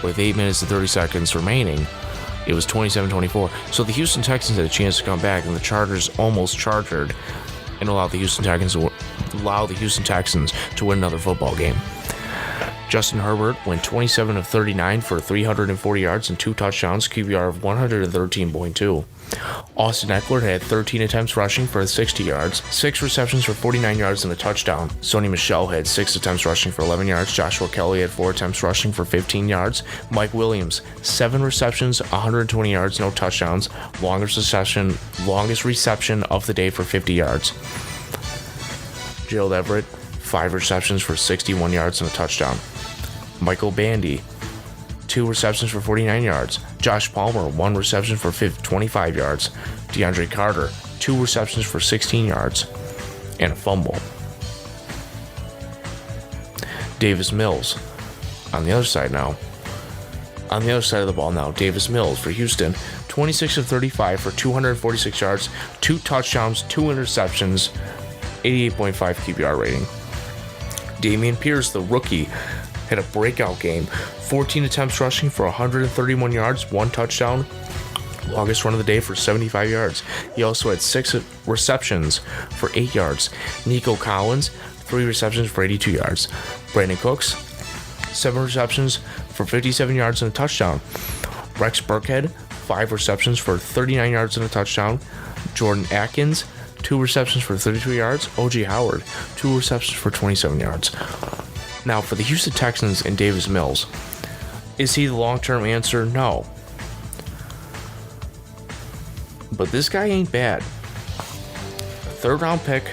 with 8 minutes and 30 seconds remaining, it was 27-24. So the Houston Texans had a chance to come back, and the Chargers almost chartered and allowed the Houston Texans to win another football game. Justin Herbert went 27 of 39 for 340 yards and 2 touchdowns, QBR of 113.2. Austin Eckler had 13 attempts rushing for 60 yards, 6 receptions for 49 yards and a touchdown. Sony Michel had 6 attempts rushing for 11 yards. Joshua Kelly had 4 attempts rushing for 15 yards. Mike Williams, 7 receptions, 120 yards, no touchdowns. Longest reception of the day for 50 yards. Gerald Everett, 5 receptions for 61 yards and a touchdown. Michael Bandy, 2 receptions for 49 yards. Josh Palmer, 1 reception for 25 yards. DeAndre Carter, 2 receptions for 16 yards and a fumble. Davis Mills, on the other side of the ball now, Davis Mills for Houston, 26 of 35 for 246 yards, 2 touchdowns, 2 interceptions, 88.5 QBR rating. Dameon Pierce, the rookie, had a breakout game. 14 attempts rushing for 131 yards, 1 touchdown, Longest run of the day for 75 yards. He also had 6 receptions for 8 yards. Nico Collins, 3 receptions for 82 yards. Brandon Cooks, 7 receptions for 57 yards and a touchdown. Rex Burkhead, 5 receptions for 39 yards and a touchdown. Jordan Atkins, 2 receptions for 32 yards. O.J. Howard, 2 receptions for 27 yards. Now, for the Houston Texans and Davis Mills, is he the long-term answer? No. But this guy ain't bad. 3rd round pick,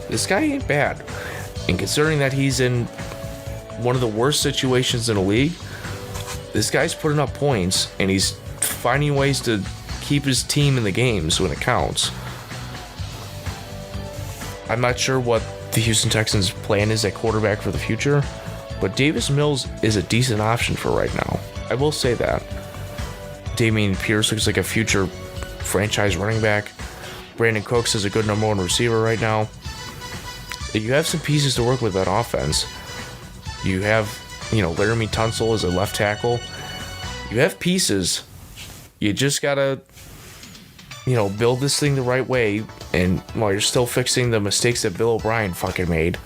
this guy ain't bad. And considering that he's in one of the worst situations in the league, this guy's putting up points and he's finding ways to keep his team in the games when it counts. I'm not sure what the Houston Texans' plan is at quarterback for the future, but Davis Mills is a decent option for right now. I will say that. Dameon Pierce looks like a future franchise running back. Brandon Cooks is a good number 1 receiver right now. You have some pieces to work with that offense. You have, Laramie Tunsil as a left tackle. You have pieces. You just gotta, build this thing the right way. And while you're still fixing the mistakes that Bill O'Brien fucking made,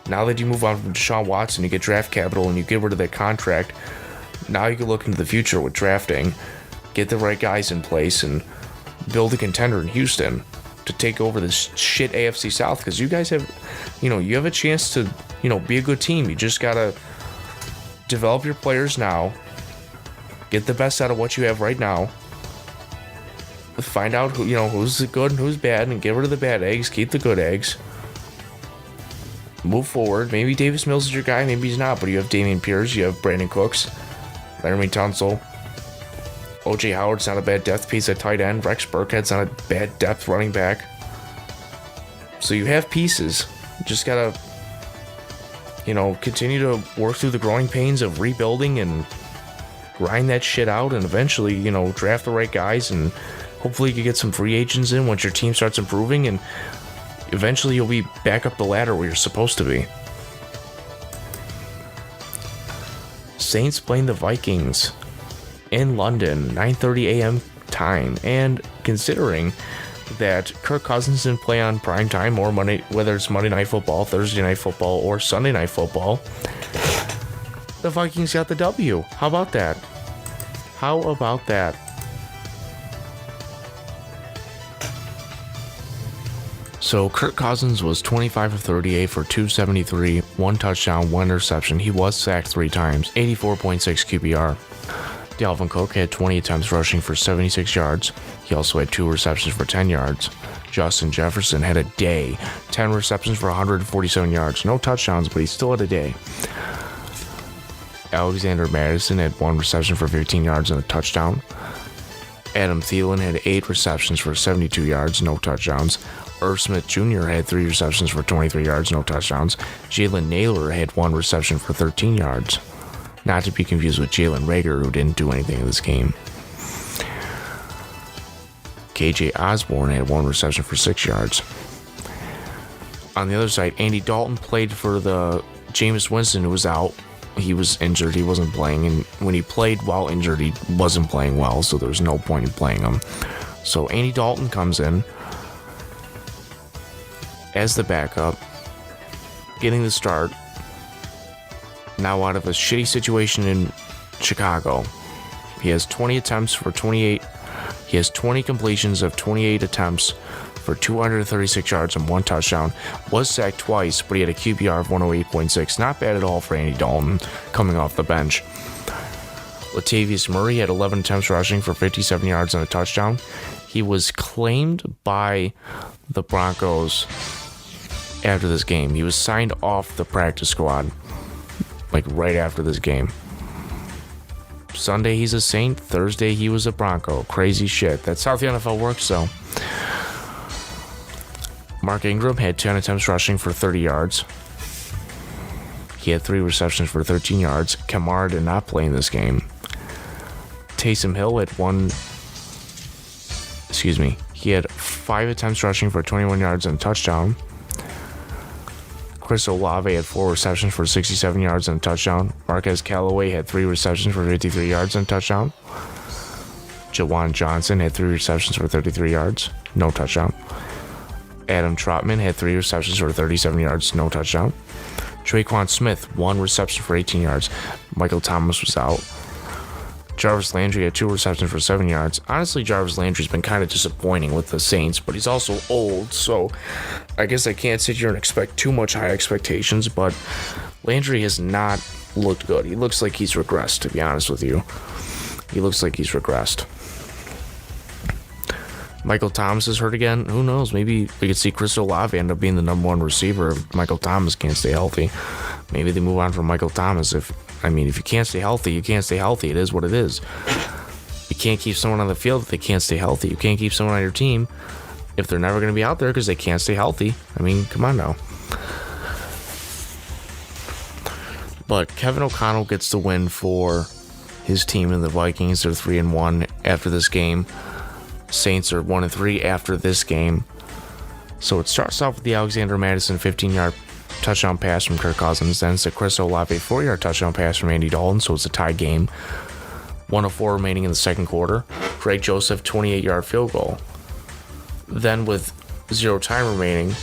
now that you move on from Deshaun Watson, you get draft capital and you get rid of that contract. Now you can look into the future with drafting, get the right guys in place, and build a contender in Houston to take over this shit AFC South. Because you guys have, you have a chance to, be a good team. You just gotta develop your players now, get the best out of what you have right now, find out who's good and who's bad, and get rid of the bad eggs, keep the good eggs. Move forward. Maybe Davis Mills is your guy, maybe he's not, but you have Dameon Pierce, you have Brandon Cooks, Laramie Tunsil. O.J. Howard's not a bad depth piece at tight end. Rex Burkhead's not a bad depth running back. So you have pieces. You just gotta, continue to work through the growing pains of rebuilding and grind that shit out, and eventually, draft the right guys, and hopefully you can get some free agents in once your team starts improving, and eventually you'll be back up the ladder where you're supposed to be. Saints playing the Vikings in London, 9:30 a.m. time, and considering that Kirk Cousins didn't play on prime time or Monday, whether it's Monday Night Football, Thursday Night Football, or Sunday Night Football, the Vikings got the W. How about that? How about that? So Kirk Cousins was 25 of 38 for 273, 1 touchdown, 1 interception. He was sacked 3 times, 84.6 QBR. Dalvin Cook had 20 attempts rushing for 76 yards. He also had 2 receptions for 10 yards. Justin Jefferson had a day, 10 receptions for 147 yards. No touchdowns, but he still had a day. Alexander Madison had 1 reception for 15 yards and a touchdown. Adam Thielen had 8 receptions for 72 yards, no touchdowns. Irv Smith Jr. had 3 receptions for 23 yards, no touchdowns. Jalen Naylor had 1 reception for 13 yards. Not to be confused with Jalen Reagor, who didn't do anything in this game. KJ Osborne had 1 reception for 6 yards. On the other side, Andy Dalton played for the Jameis Winston, who was out. He was injured, he wasn't playing, and when he played while injured, he wasn't playing well, so there was no point in playing him. So Andy Dalton comes in as the backup, getting the start. Now out of a shitty situation in Chicago, he has 20 attempts for 28. He has 20 completions of 28 attempts for 236 yards and 1 touchdown. Was sacked twice, but he had a QBR of 108.6. Not bad at all for Andy Dalton coming off the bench. Latavius Murray had 11 attempts rushing for 57 yards and a touchdown. He was claimed by the Broncos after this game. He was signed off the practice squad right after this game. Sunday he's a Saint, Thursday he was a Bronco. Crazy shit. That's how the NFL works, though. Mark Ingram had 10 attempts rushing for 30 yards. He had 3 receptions for 13 yards. Kamara did not play in this game. Taysom Hill had he had 5 attempts rushing for 21 yards and a touchdown. Chris Olave had 4 receptions for 67 yards and a touchdown. Marquez Callaway had 3 receptions for 53 yards and a touchdown. Jawan Johnson had 3 receptions for 33 yards, no touchdown. Adam Trotman had 3 receptions for 37 yards, no touchdown. Traquan Smith, 1 reception for 18 yards. Michael Thomas was out. Jarvis Landry had 2 receptions for 7 yards. Honestly, Jarvis Landry's been kind of disappointing with the Saints, but he's also old, so I guess I can't sit here and expect too much high expectations, but Landry has not looked good. He looks like he's regressed, to be honest with you. He looks like he's regressed. Michael Thomas is hurt again. Who knows? Maybe we could see Chris Olave end up being the number 1 receiver if Michael Thomas can't stay healthy. Maybe they move on from Michael Thomas. If you can't stay healthy, you can't stay healthy. It is what it is. You can't keep someone on the field if they can't stay healthy. You can't keep someone on your team if they're never going to be out there because they can't stay healthy. I mean, come on now. But Kevin O'Connell gets the win for his team and the Vikings. They're 3-1 after this game. Saints are 1-3 after this game. So it starts off with the Alexander Madison 15-yard touchdown pass from Kirk Cousins. Then it's a Chris Olave 4-yard touchdown pass from Andy Dalton. So it's a tie game. 1:04 remaining in the second quarter. Greg Joseph 28-yard field goal. Then with 0 time remaining,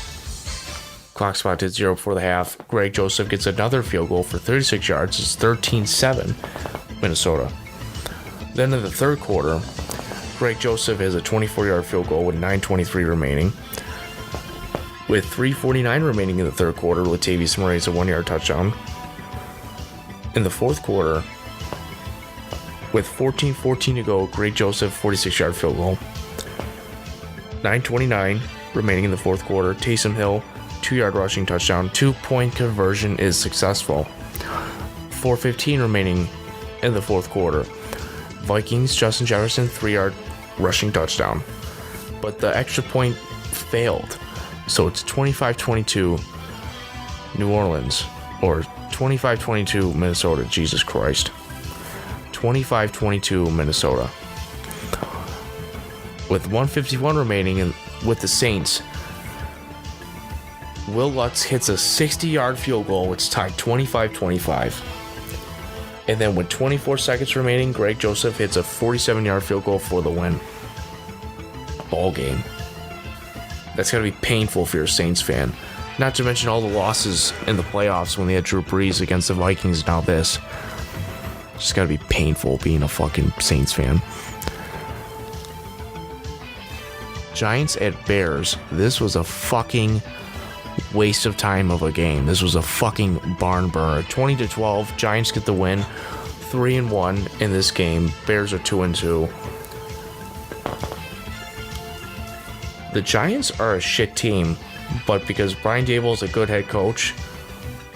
clock spot at 0 before the half, Greg Joseph gets another field goal for 36 yards. It's 13-7 Minnesota. Then in the third quarter, Greg Joseph has a 24-yard field goal with 9:23 remaining. With 3:49 remaining in the third quarter, Latavius Murray's a 1-yard touchdown. In the fourth quarter, with 14:14 to go, Greg Joseph 46-yard field goal. 9:29 remaining in the fourth quarter, Taysom Hill 2-yard rushing touchdown. 2-point conversion is successful. 4:15 remaining in the fourth quarter, Vikings Justin Jefferson 3-yard rushing touchdown, but the extra point failed, so it's 25-22 New Orleans, or 25-22 Minnesota. Jesus Christ. 25-22 Minnesota. With 1:51 remaining with the Saints, Will Lutz hits a 60-yard field goal, which tied 25-25. And then with 24 seconds remaining, Greg Joseph hits a 47-yard field goal for the win. Ball game. That's got to be painful if you're a Saints fan. Not to mention all the losses in the playoffs when they had Drew Brees against the Vikings and now this. It's just got to be painful being a fucking Saints fan. Giants at Bears. This was a fucking waste of time of a game. This was a fucking barn burner. 20-12. Giants get the win. 3-1 in this game. Bears are 2-2. The Giants are a shit team, but because Brian Daboll is a good head coach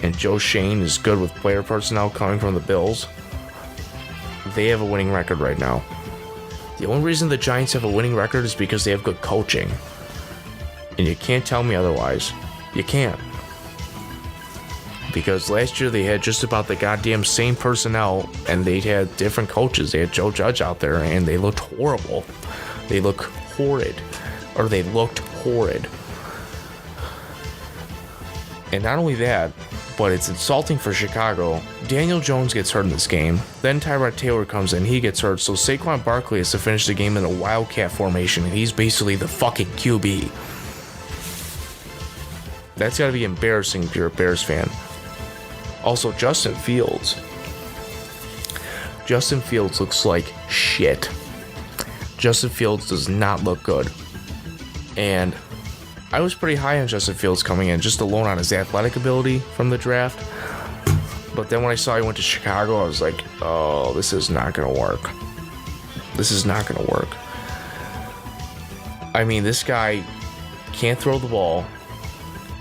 and Joe Shane is good with player personnel coming from the Bills, they have a winning record right now. The only reason the Giants have a winning record is because they have good coaching. And you can't tell me otherwise. You can't. Because last year they had just about the goddamn same personnel and they had different coaches. They had Joe Judge out there and they looked horrible. They look horrid. Or they looked horrid. And not only that, but it's insulting for Chicago. Daniel Jones gets hurt in this game. Then Tyrod Taylor comes in, he gets hurt. So Saquon Barkley has to finish the game in a wildcat formation. And he's basically the fucking QB. That's gotta be embarrassing if you're a Bears fan. Also, Justin Fields. Justin Fields looks like shit. Justin Fields does not look good. And I was pretty high on Justin Fields coming in, just alone on his athletic ability from the draft. But then when I saw he went to Chicago, I was like, oh, this is not going to work. This is not going to work. I mean, this guy can't throw the ball.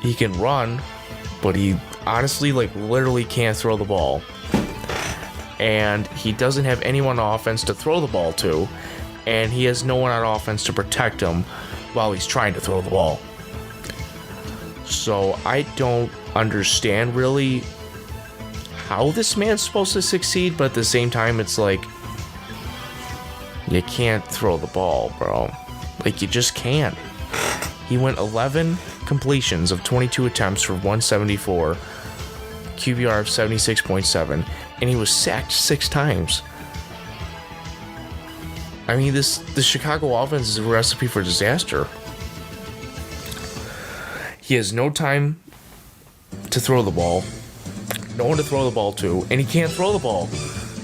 He can run, but he honestly, literally can't throw the ball. And he doesn't have anyone on offense to throw the ball to. And he has no one on offense to protect him while he's trying to throw the ball. So I don't understand really how this man's supposed to succeed, but at the same time, it's like, you can't throw the ball, bro. Like, you just can't. He went 11 completions of 22 attempts for 174, QBR of 76.7, and he was sacked 6 times. I mean, the Chicago offense is a recipe for disaster. He has no time to throw the ball, no one to throw the ball to, and he can't throw the ball.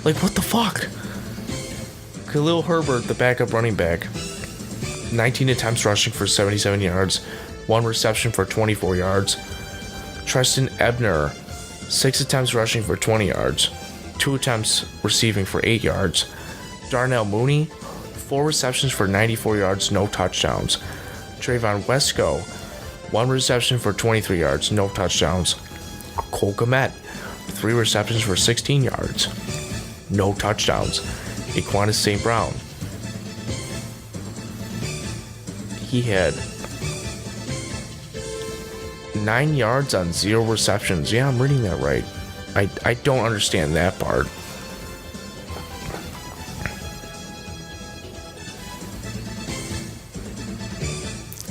Like, what the fuck? Khalil Herbert, the backup running back, 19 attempts rushing for 77 yards, 1 reception for 24 yards. Tristan Ebner, 6 attempts rushing for 20 yards, 2 attempts receiving for 8 yards. Darnell Mooney, 4 receptions for 94 yards, no touchdowns. Trayvon Wesco, 1 reception for 23 yards, no touchdowns. Cole Kmet, 3 receptions for 16 yards, no touchdowns. Equanimous St. Brown, he had 9 yards on 0 receptions. Yeah, I'm reading that right. I don't understand that part.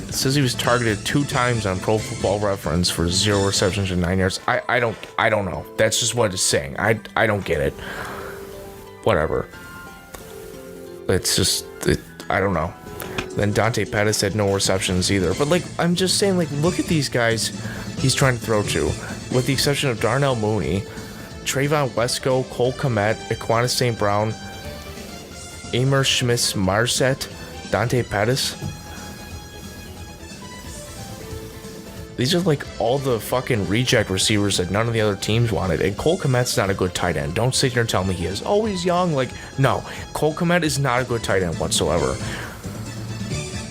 It says he was targeted 2 times on Pro Football Reference for 0 receptions and 9 yards. I don't know. That's just what it's saying. I don't get it. Whatever. It's just, I don't know. Then Dante Pettis had no receptions either. But, like, I'm just saying, like, look at these guys he's trying to throw to. With the exception of Darnell Mooney, Trayvon Wesco, Cole Kmet, Equanimous St. Brown, Amer Schmitz Marset, Dante Pettis. These are, like, all the fucking reject receivers that none of the other teams wanted. And Cole Kmet's not a good tight end. Don't sit here and tell me he is. Oh, he's young. Like, no. Cole Kmet is not a good tight end whatsoever.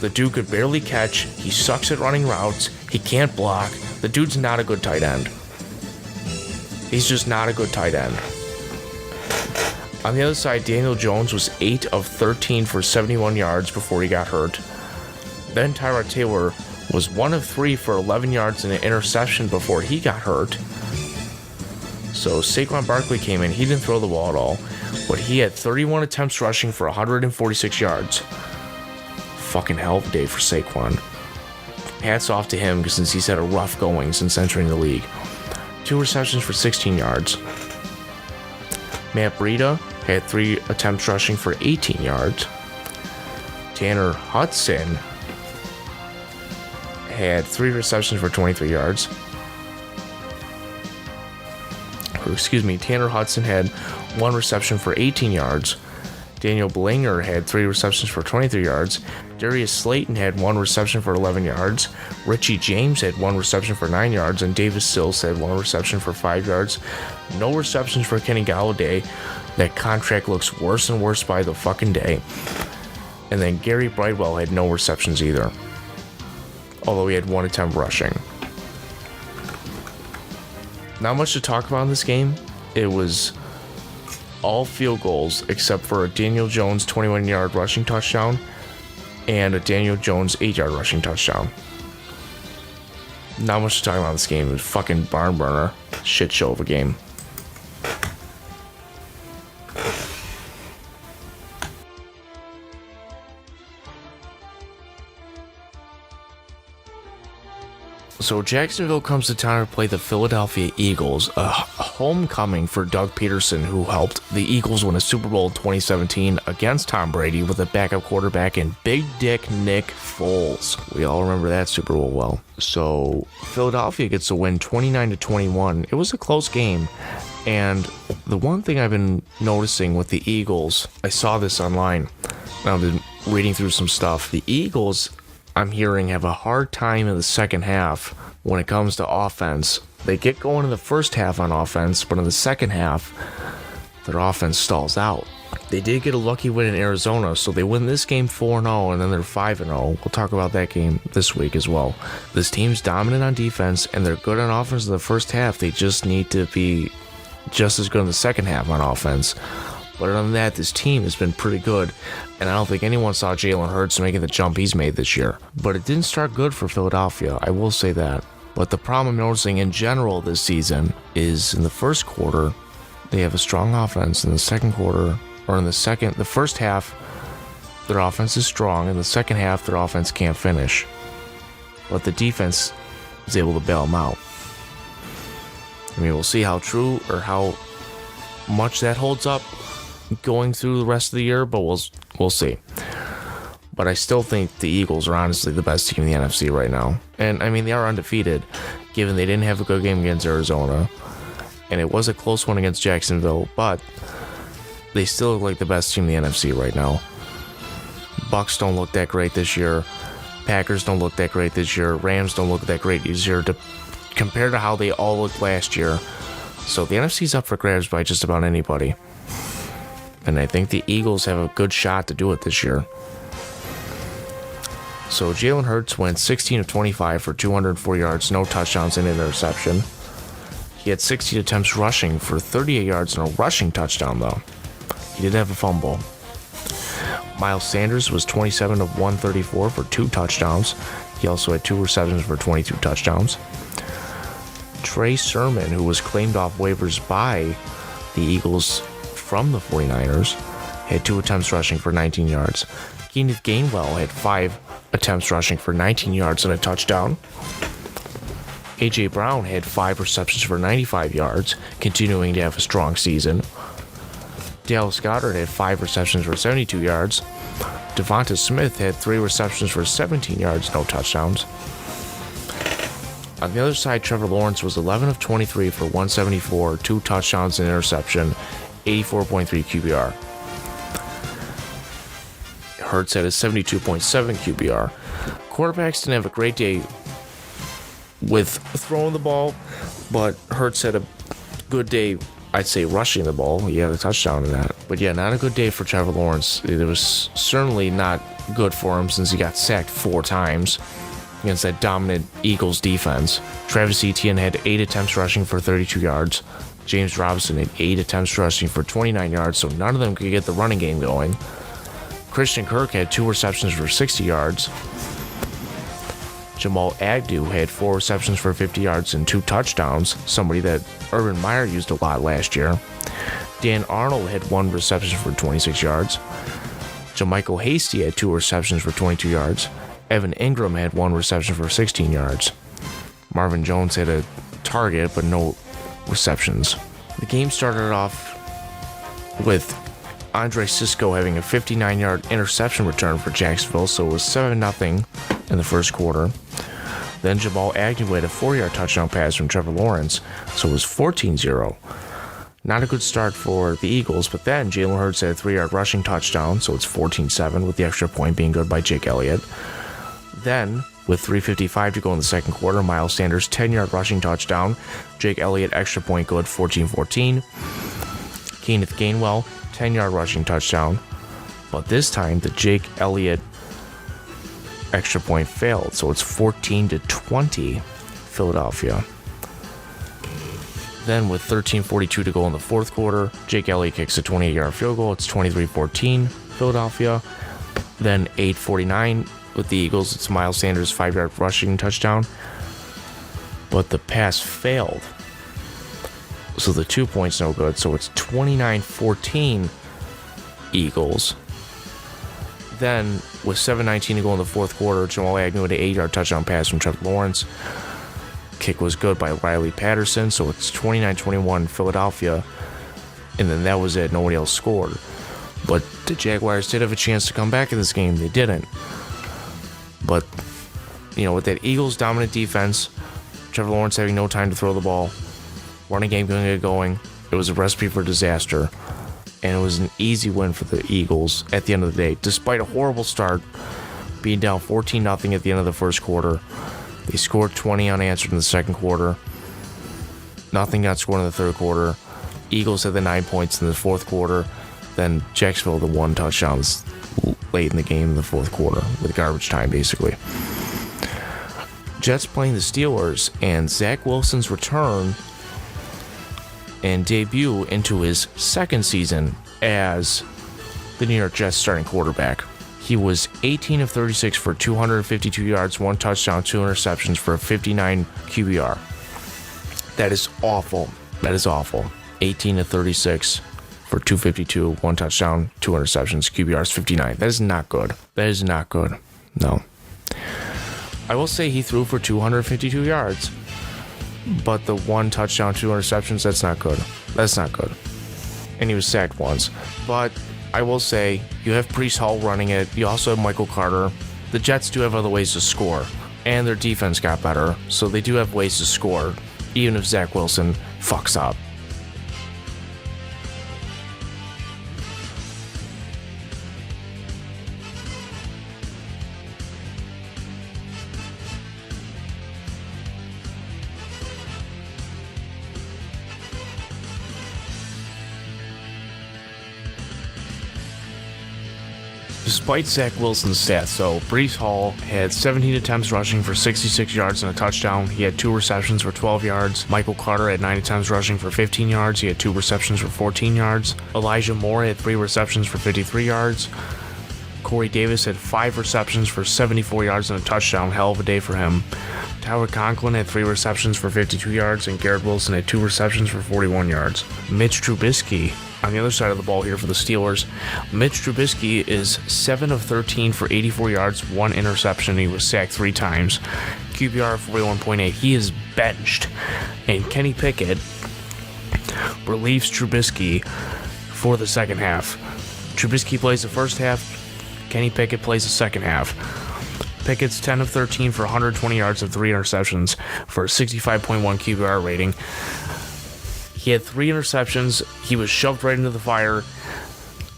The dude could barely catch. He sucks at running routes. He can't block. The dude's not a good tight end. He's just not a good tight end. On the other side, Daniel Jones was 8 of 13 for 71 yards before he got hurt. Then Tyrod Taylor was 1 of 3 for 11 yards and an interception before he got hurt. So Saquon Barkley came in. He didn't throw the ball at all, but he had 31 attempts rushing for 146 yards. Fucking hell of a day for Saquon. Hats off to him since he's had a rough going since entering the league. 2 receptions for 16 yards. Matt Breida had 3 attempts rushing for 18 yards. Tanner Hudson had 3 receptions for 23 yards. Tanner Hudson had 1 reception for 18 yards. Daniel Belanger had 3 receptions for 23 yards. Darius Slayton had 1 reception for 11 yards. Richie James had 1 reception for 9 yards. And Davis Sills had 1 reception for 5 yards. No receptions for Kenny Galladay. That contract looks worse and worse by the fucking day. And then Gary Brightwell had no receptions either, although he had 1 attempt rushing. Not much to talk about in this game. It was all field goals except for a Daniel Jones 21-yard rushing touchdown and a Daniel Jones 8-yard rushing touchdown. Not much to talk about in this game. It was fucking barn burner. Shit show of a game. So Jacksonville comes to town to play the Philadelphia Eagles, a homecoming for Doug Peterson, who helped the Eagles win a Super Bowl in 2017 against Tom Brady with a backup quarterback in Big Dick Nick Foles. We all remember that Super Bowl well. So Philadelphia gets a win 29-21. It was a close game, and the one thing I've been noticing with the Eagles, I saw this online, I've been reading through some stuff. The Eagles, I'm hearing, have a hard time in the second half when it comes to offense. They get going in the first half on offense, but in the second half, their offense stalls out. They did get a lucky win in Arizona, so they win this game 4-0, and then they're 5-0. We'll talk about that game this week as well. This team's dominant on defense, and they're good on offense in the first half. They just need to be just as good in the second half on offense. But other than that, this team has been pretty good, and I don't think anyone saw Jalen Hurts making the jump he's made this year. But it didn't start good for Philadelphia, I will say that. But the problem I'm noticing in general this season is in the first quarter, they have a strong offense. In the second quarter, or in the first half, their offense is strong. In the second half, their offense can't finish. But the defense is able to bail them out. I mean, we'll see how true or how much that holds up going through the rest of the year, but we'll see. But I still think the Eagles are honestly the best team in the NFC right now. And I mean, they are undefeated, given they didn't have a good game against Arizona. And it was a close one against Jacksonville, but they still look like the best team in the NFC right now. Bucks don't look that great this year. Packers don't look that great this year. Rams don't look that great this year compared to how they all looked last year. So the NFC's up for grabs by just about anybody. And I think the Eagles have a good shot to do it this year. So Jalen Hurts went 16 of 25 for 204 yards, no touchdowns and an interception. He had 16 attempts rushing for 38 yards and a rushing touchdown, though. He did have a fumble. Miles Sanders was 27 of 134 for 2 touchdowns. He also had 2 receptions for 22 touchdowns. Trey Sermon, who was claimed off waivers by the Eagles from the 49ers, had 2 attempts rushing for 19 yards. Kenneth Gainwell had 5 attempts rushing for 19 yards and a touchdown. A.J. Brown had 5 receptions for 95 yards, continuing to have a strong season. Dallas Goedert had 5 receptions for 72 yards. Devonta Smith had 3 receptions for 17 yards, no touchdowns. On the other side, Trevor Lawrence was 11 of 23 for 174, 2 touchdowns and interception, 84.3 QBR. Hurts had a 72.7 QBR. Quarterbacks didn't have a great day with throwing the ball, but Hurts had a good day, I'd say, rushing the ball. He had a touchdown in that. But yeah, not a good day for Trevor Lawrence. It was certainly not good for him since he got sacked 4 times against that dominant Eagles defense. Travis Etienne had 8 attempts rushing for 32 yards. James Robinson had 8 attempts rushing for 29 yards, so none of them could get the running game going. Christian Kirk had 2 receptions for 60 yards. Jamal Agnew had 4 receptions for 50 yards and 2 touchdowns, somebody that Urban Meyer used a lot last year. Dan Arnold had 1 reception for 26 yards. Jermichael Hasty had 2 receptions for 22 yards. Evan Ingram had 1 reception for 16 yards. Marvin Jones had a target, but no receptions. The game started off with Andre Sisco having a 59-yard interception return for Jacksonville, so it was 7-0 in the first quarter. Then Jamal Agnew had a 4-yard touchdown pass from Trevor Lawrence, so it was 14-0. Not a good start for the Eagles, but then Jalen Hurts had a 3-yard rushing touchdown, so it's 14-7, with the extra point being good by Jake Elliott. Then, with 3:55 to go in the second quarter, Miles Sanders 10-yard rushing touchdown, Jake Elliott extra point good, 14-14. Kenneth Gainwell 10-yard rushing touchdown, but this time the Jake Elliott extra point failed, so it's 14-20 Philadelphia. Then with 13:42 to go in the fourth quarter, Jake Elliott kicks a 28-yard field goal. It's 23-14 Philadelphia. Then 8:49 with the Eagles, it's Miles Sanders' 5-yard rushing touchdown, but the pass failed, so the 2 points no good, so it's 29-14 Eagles. Then with 7:19 to go in the fourth quarter, Jamal Agnew had an 8-yard touchdown pass from Trevor Lawrence. Kick was good by Riley Patterson, so it's 29-21 Philadelphia, and then that was it. Nobody else scored. But the Jaguars did have a chance to come back in this game. They didn't. But, you know, with that Eagles dominant defense, Trevor Lawrence having no time to throw the ball, running game going to get going, it was a recipe for disaster. And it was an easy win for the Eagles at the end of the day. Despite a horrible start, being down 14-0 at the end of the first quarter, they scored 20 unanswered in the second quarter. Nothing got scored in the third quarter. Eagles had the 9 points in the fourth quarter. Then Jacksonville the 1 touchdowns late in the game in the fourth quarter with garbage time, basically. Jets playing the Steelers, and Zach Wilson's return and debut into his second season as the New York Jets starting quarterback. He was 18 of 36 for 252 yards, 1 touchdown, 2 interceptions for a 59 QBR. That is awful. That is awful. 18 of 36 for 252, 1 touchdown, 2 interceptions, QBR is 59. That is not good. That is not good. No. I will say he threw for 252 yards, but the 1 touchdown, 2 interceptions, that's not good. That's not good. and he was sacked once. But I will say, you have Breece Hall running it. You also have Michael Carter. The Jets do have other ways to score, and their defense got better, so they do have ways to score, even if Zach Wilson fucks up. Despite Zach Wilson's stats, though, Breece Hall had 17 attempts rushing for 66 yards and a touchdown. He had 2 receptions for 12 yards. Michael Carter had 9 attempts rushing for 15 yards. He had 2 receptions for 14 yards. Elijah Moore had 3 receptions for 53 yards. Corey Davis had 5 receptions for 74 yards and a touchdown. Hell of a day for him. Tyler Conklin had 3 receptions for 52 yards, and Garrett Wilson had 2 receptions for 41 yards. Mitch Trubisky, on the other side of the ball here for the Steelers, Mitch Trubisky is 7 of 13 for 84 yards, 1 interception. He was sacked 3 times. QBR of 41.8. He is benched. And Kenny Pickett relieves Trubisky for the second half. Trubisky plays the first half. Kenny Pickett plays the second half. Pickett's 10 of 13 for 120 yards and 3 interceptions for a 65.1 QBR rating. He had 3 interceptions. He was shoved right into the fire.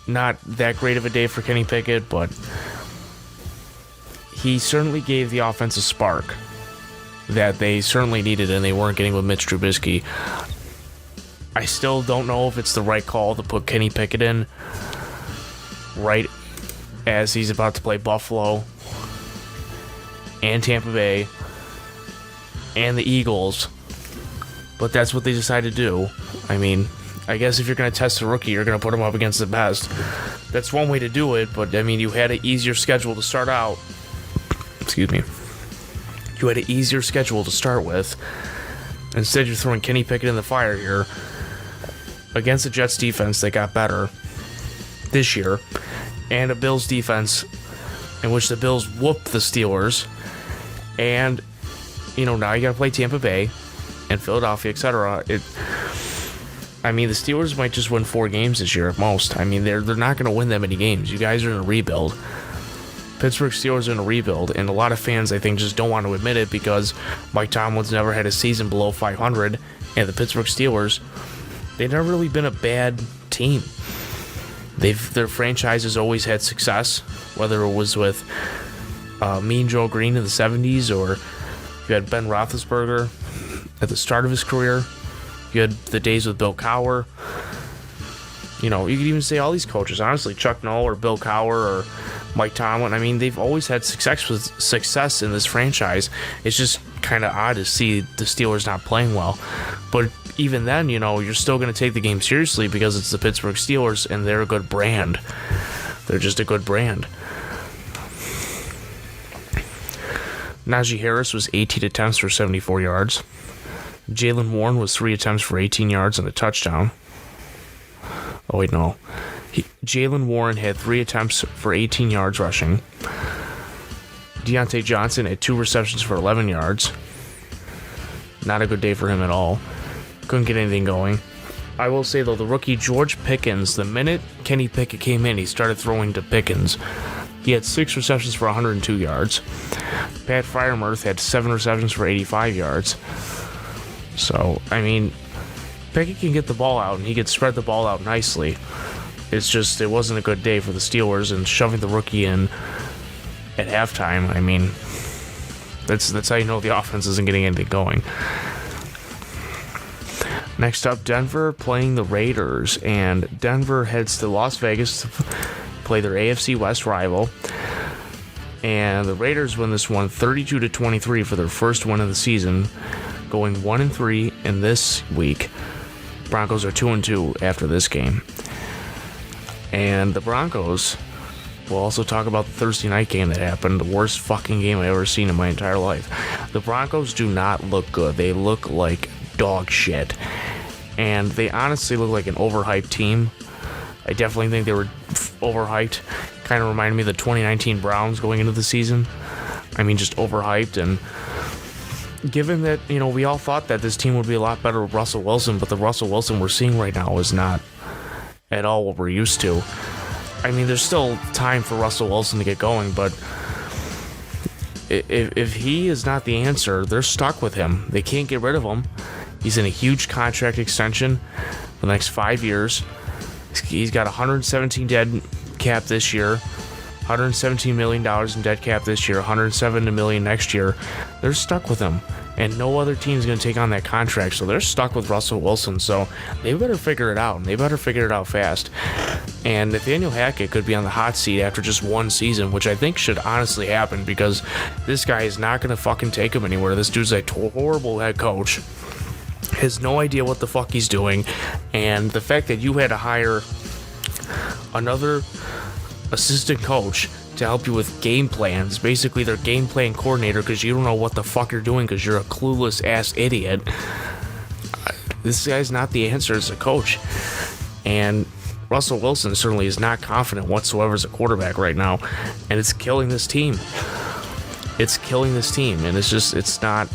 Not that great of a day for Kenny Pickett, but he certainly gave the offense a spark that they certainly needed, and they weren't getting with Mitch Trubisky. I still don't know if it's the right call to put Kenny Pickett in right as he's about to play Buffalo and Tampa Bay and the Eagles. But that's what they decided to do. I mean, I guess if you're going to test a rookie, you're going to put him up against the best. That's one way to do it, but I mean, you had an easier schedule to start out. Excuse me. You had an easier schedule to start with. Instead, you're throwing Kenny Pickett in the fire here against the Jets defense that got better this year, and a Bills defense in which the Bills whooped the Steelers. And, you know, now you got to play Tampa Bay and Philadelphia, etc. I mean, the Steelers might just win 4 games this year at most. I mean, they're not going to win that many games. You guys are in a rebuild. Pittsburgh Steelers are in a rebuild, and a lot of fans, I think, just don't want to admit it because Mike Tomlin's never had a season below 500, and the Pittsburgh Steelers, they've never really been a bad team. Their franchise has always had success, whether it was with Mean Joe Green in the 70s, or you had Ben Roethlisberger at the start of his career. You had the days with Bill Cowher. You know, you could even say all these coaches, honestly, Chuck Noll or Bill Cowher or Mike Tomlin. I mean, they've always had success in this franchise. It's just kind of odd to see the Steelers not playing well. But even then, you know, you're still going to take the game seriously because it's the Pittsburgh Steelers and they're a good brand. They're just a good brand. Najee Harris was 18 attempts for 74 yards. Jaylen Warren was 3 attempts for 18 yards and a touchdown. Oh, wait, no. Jaylen Warren had 3 attempts for 18 yards rushing. Deontay Johnson had 2 receptions for 11 yards. Not a good day for him at all. Couldn't get anything going. I will say, though, the rookie George Pickens, the minute Kenny Pickett came in, he started throwing to Pickens. He had 6 receptions for 102 yards. Pat Freiermuth had 7 receptions for 85 yards. So, I mean, Pickett can get the ball out, and he can spread the ball out nicely. It's just, it wasn't a good day for the Steelers, and shoving the rookie in at halftime, I mean, that's how you know the offense isn't getting anything going. Next up, Denver playing the Raiders, and Denver heads to Las Vegas to play their AFC West rival. And the Raiders win this one 32-23 for their first win of the season, going 1-3 in this week. Broncos are 2-2 after this game. And the Broncos, we'll also talk about the Thursday night game that happened, the worst fucking game I've ever seen in my entire life. The Broncos do not look good. They look like dog shit. And they honestly look like an overhyped team. I definitely think they were overhyped. Kind of reminded me of the 2019 Browns going into the season. I mean, just overhyped. And given that, you know, we all thought that this team would be a lot better with Russell Wilson, but the Russell Wilson we're seeing right now is not at all what we're used to. I mean, there's still time for Russell Wilson to get going, but if he is not the answer, they're stuck with him. They can't get rid of him. He's in a huge contract extension for the next 5 years. He's got 117 dead cap this year, $117 million in dead cap this year, $107 million next year. They're stuck with him, and no other team's going to take on that contract, so they're stuck with Russell Wilson. So they better figure it out, and they better figure it out fast. And Nathaniel Hackett could be on the hot seat after just one season, which I think should honestly happen, because this guy is not going to fucking take him anywhere. This dude's a horrible head coach. Has no idea what the fuck he's doing, and the fact that you had to hire another assistant coach to help you with game plans, basically their game plan coordinator, because you don't know what the fuck you're doing because you're a clueless ass idiot. This guy's not the answer as a coach, and Russell Wilson certainly is not confident whatsoever as a quarterback right now, and it's killing this team. It's killing this team, and it's not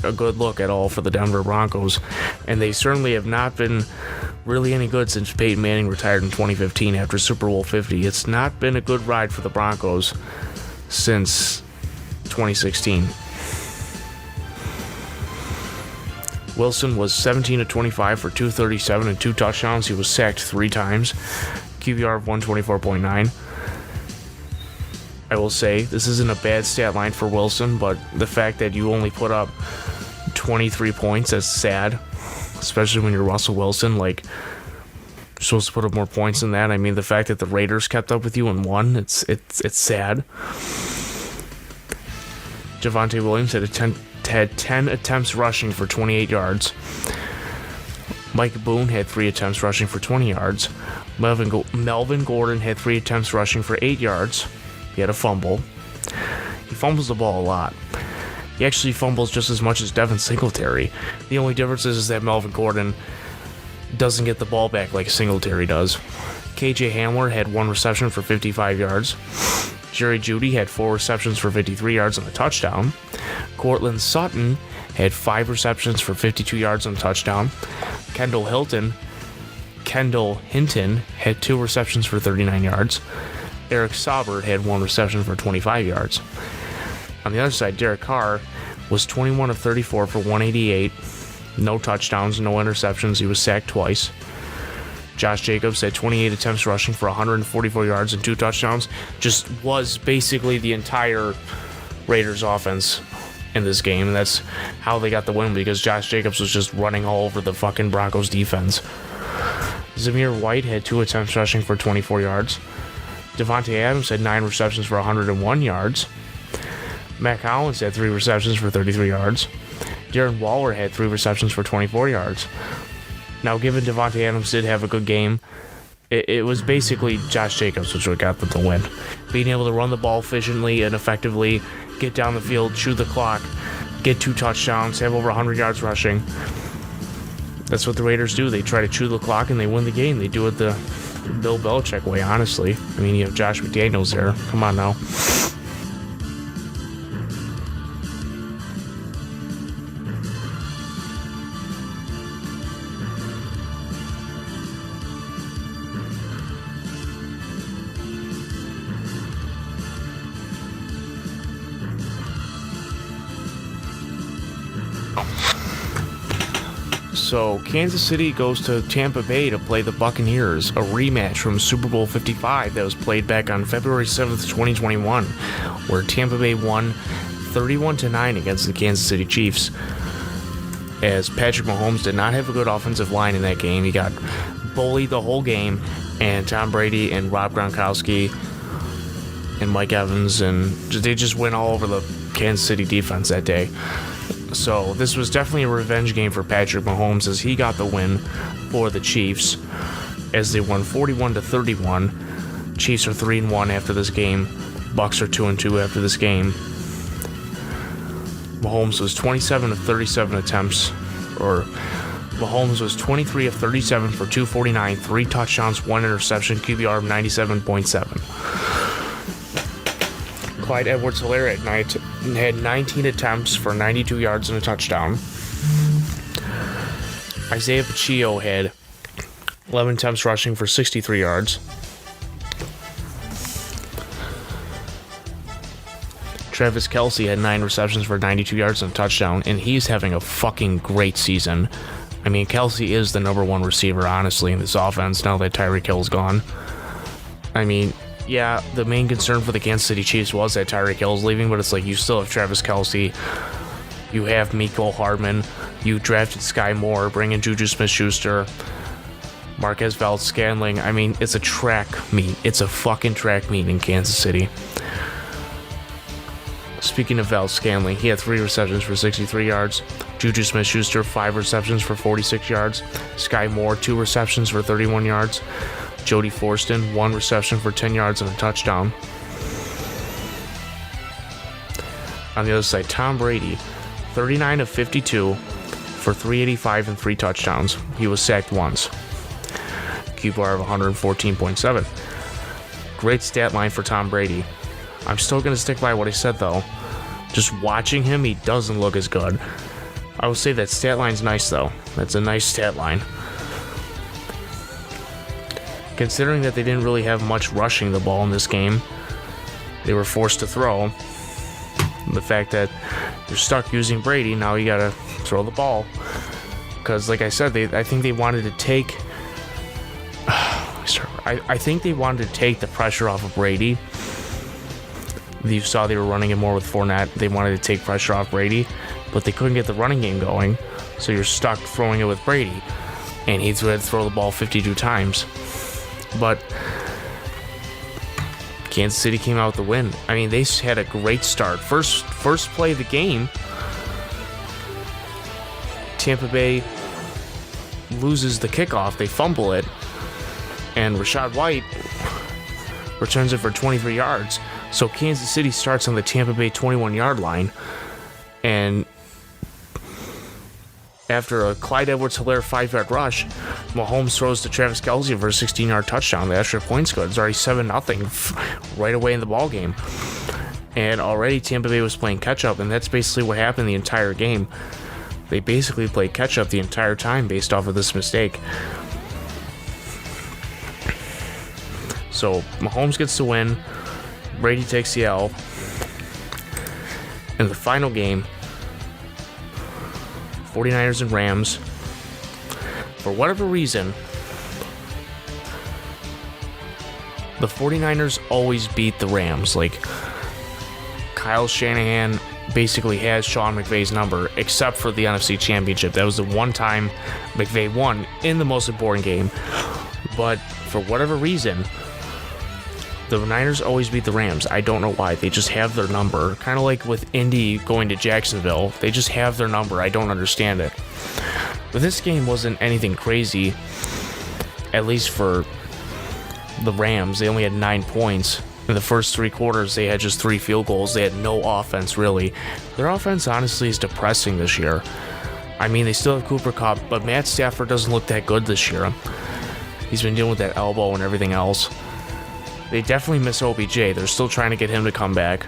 a good look at all for the Denver Broncos, and they certainly have not been really any good since Peyton Manning retired in 2015 after Super Bowl 50. It's not been a good ride for the Broncos since 2016. Wilson was 17 of 25 for 237 and 2 touchdowns. He was sacked 3 times. QBR of 124.9. I will say, this isn't a bad stat line for Wilson, but the fact that you only put up 23 points, that's sad. Especially when you're Russell Wilson, like, you're supposed to put up more points than that. I mean, the fact that the Raiders kept up with you and won, it's sad. Javonte Williams had 10 attempts rushing for 28 yards. Mike Boone had 3 attempts rushing for 20 yards. Melvin Gordon had 3 attempts rushing for 8 yards. He had a fumble. He fumbles the ball a lot. He actually fumbles just as much as Devin Singletary. The only difference is that Melvin Gordon doesn't get the ball back like Singletary does. KJ Hamler had 1 reception for 55 yards. Jerry Jeudy had 4 receptions for 53 yards and a touchdown. Cortland Sutton had 5 receptions for 52 yards and a touchdown. Kendall Hinton had 2 receptions for 39 yards. Eric Saubert had 1 reception for 25 yards. On the other side, Derek Carr was 21 of 34 for 188. No touchdowns, no interceptions. He was sacked twice. Josh Jacobs had 28 attempts rushing for 144 yards and 2 touchdowns. Just was basically the entire Raiders offense in this game. And that's how they got the win, because Josh Jacobs was just running all over the fucking Broncos defense. Zamir White had 2 attempts rushing for 24 yards. Devontae Adams had 9 receptions for 101 yards. Matt Collins had 3 receptions for 33 yards. Darren Waller had 3 receptions for 24 yards. Now, given Devontae Adams did have a good game, it was basically Josh Jacobs which got them the win. Being able to run the ball efficiently and effectively, get down the field, chew the clock, get 2 touchdowns, have over 100 yards rushing. That's what the Raiders do. They try to chew the clock and they win the game. They do it the Bill Belichick way, honestly. I mean, you have Josh McDaniels there. Come on now. So, Kansas City goes to Tampa Bay to play the Buccaneers, a rematch from Super Bowl 55 that was played back on February 7th, 2021, where Tampa Bay won 31-9 against the Kansas City Chiefs. As Patrick Mahomes did not have a good offensive line in that game. He got bullied the whole game, and Tom Brady and Rob Gronkowski and Mike Evans, and they just went all over the Kansas City defense that day. So this was definitely a revenge game for Patrick Mahomes, as he got the win for the Chiefs, as they won 41-31. Chiefs are 3-1 after this game. Bucks are 2-2 after this game. Mahomes was 27 of 37 attempts, or Mahomes was 23 of 37 for 249, 3 touchdowns, 1 interception, QBR of 97.7. Clyde Edwards-Helaire had 19 attempts for 92 yards and a touchdown. Isaiah Pacheco had 11 attempts rushing for 63 yards. Travis Kelce had 9 receptions for 92 yards and a touchdown, and he's having a fucking great season. I mean, Kelce is the number 1 receiver, honestly, in this offense now that Tyreek Hill's gone. I mean, yeah, the main concern for the Kansas City Chiefs was that Tyreek Hill's leaving, but it's like you still have Travis Kelce, you have Mecole Hardman, you drafted Sky Moore, bring in Juju Smith-Schuster, Marquez Valdes-Scantling. I mean, it's a track meet. It's a fucking track meet in Kansas City. Speaking of Valdes-Scantling, he had 3 receptions for 63 yards. Juju Smith-Schuster, 5 receptions for 46 yards. Sky Moore, 2 receptions for 31 yards. Jody Forston, 1 reception for 10 yards and a touchdown. On the other side, Tom Brady, 39 of 52 for 385 and 3 touchdowns. He was sacked once. QBR of 114.7. Great stat line for Tom Brady. I'm still going to stick by what I said, though. Just watching him, he doesn't look as good. I would say that stat line's nice, though. That's a nice stat line. Considering that they didn't really have much rushing the ball in this game, they were forced to throw. The fact that you're stuck using Brady, now you got to throw the ball. Because, like I said, I think they wanted to take... I think they wanted to take the pressure off of Brady. You saw they were running it more with Fournette. They wanted to take pressure off Brady, but they couldn't get the running game going, so you're stuck throwing it with Brady. And he had to throw the ball 52 times. But Kansas City came out with the win. I mean, they had a great start. First play of the game, Tampa Bay loses the kickoff. They fumble it, and Rachaad White returns it for 23 yards. So Kansas City starts on the Tampa Bay 21-yard line, and after a Clyde Edwards-Helaire 5-yard rush, Mahomes throws to Travis Kelce for a 16-yard touchdown. The extra points good. It's already 7-0 right away in the ball game. And already Tampa Bay was playing catch-up, and that's basically what happened the entire game. They basically played catch-up the entire time based off of this mistake. So Mahomes gets to win. Brady takes the L. In the final game, 49ers and Rams. For whatever reason, the 49ers always beat the Rams. Like, Kyle Shanahan basically has Sean McVay's number, except for the NFC Championship. That was the one time McVay won in the most important game. But for whatever reason, the Niners always beat the Rams. I don't know why. They just have their number. Kind of like with Indy going to Jacksonville. They just have their number. I don't understand it. But this game wasn't anything crazy, at least for the Rams. They only had 9 points. In the first 3 quarters, they had just 3 field goals. They had no offense, really. Their offense, honestly, is depressing this year. I mean, they still have Cooper Kupp, but Matt Stafford doesn't look that good this year. He's been dealing with that elbow and everything else. They definitely miss OBJ. They're still trying to get him to come back.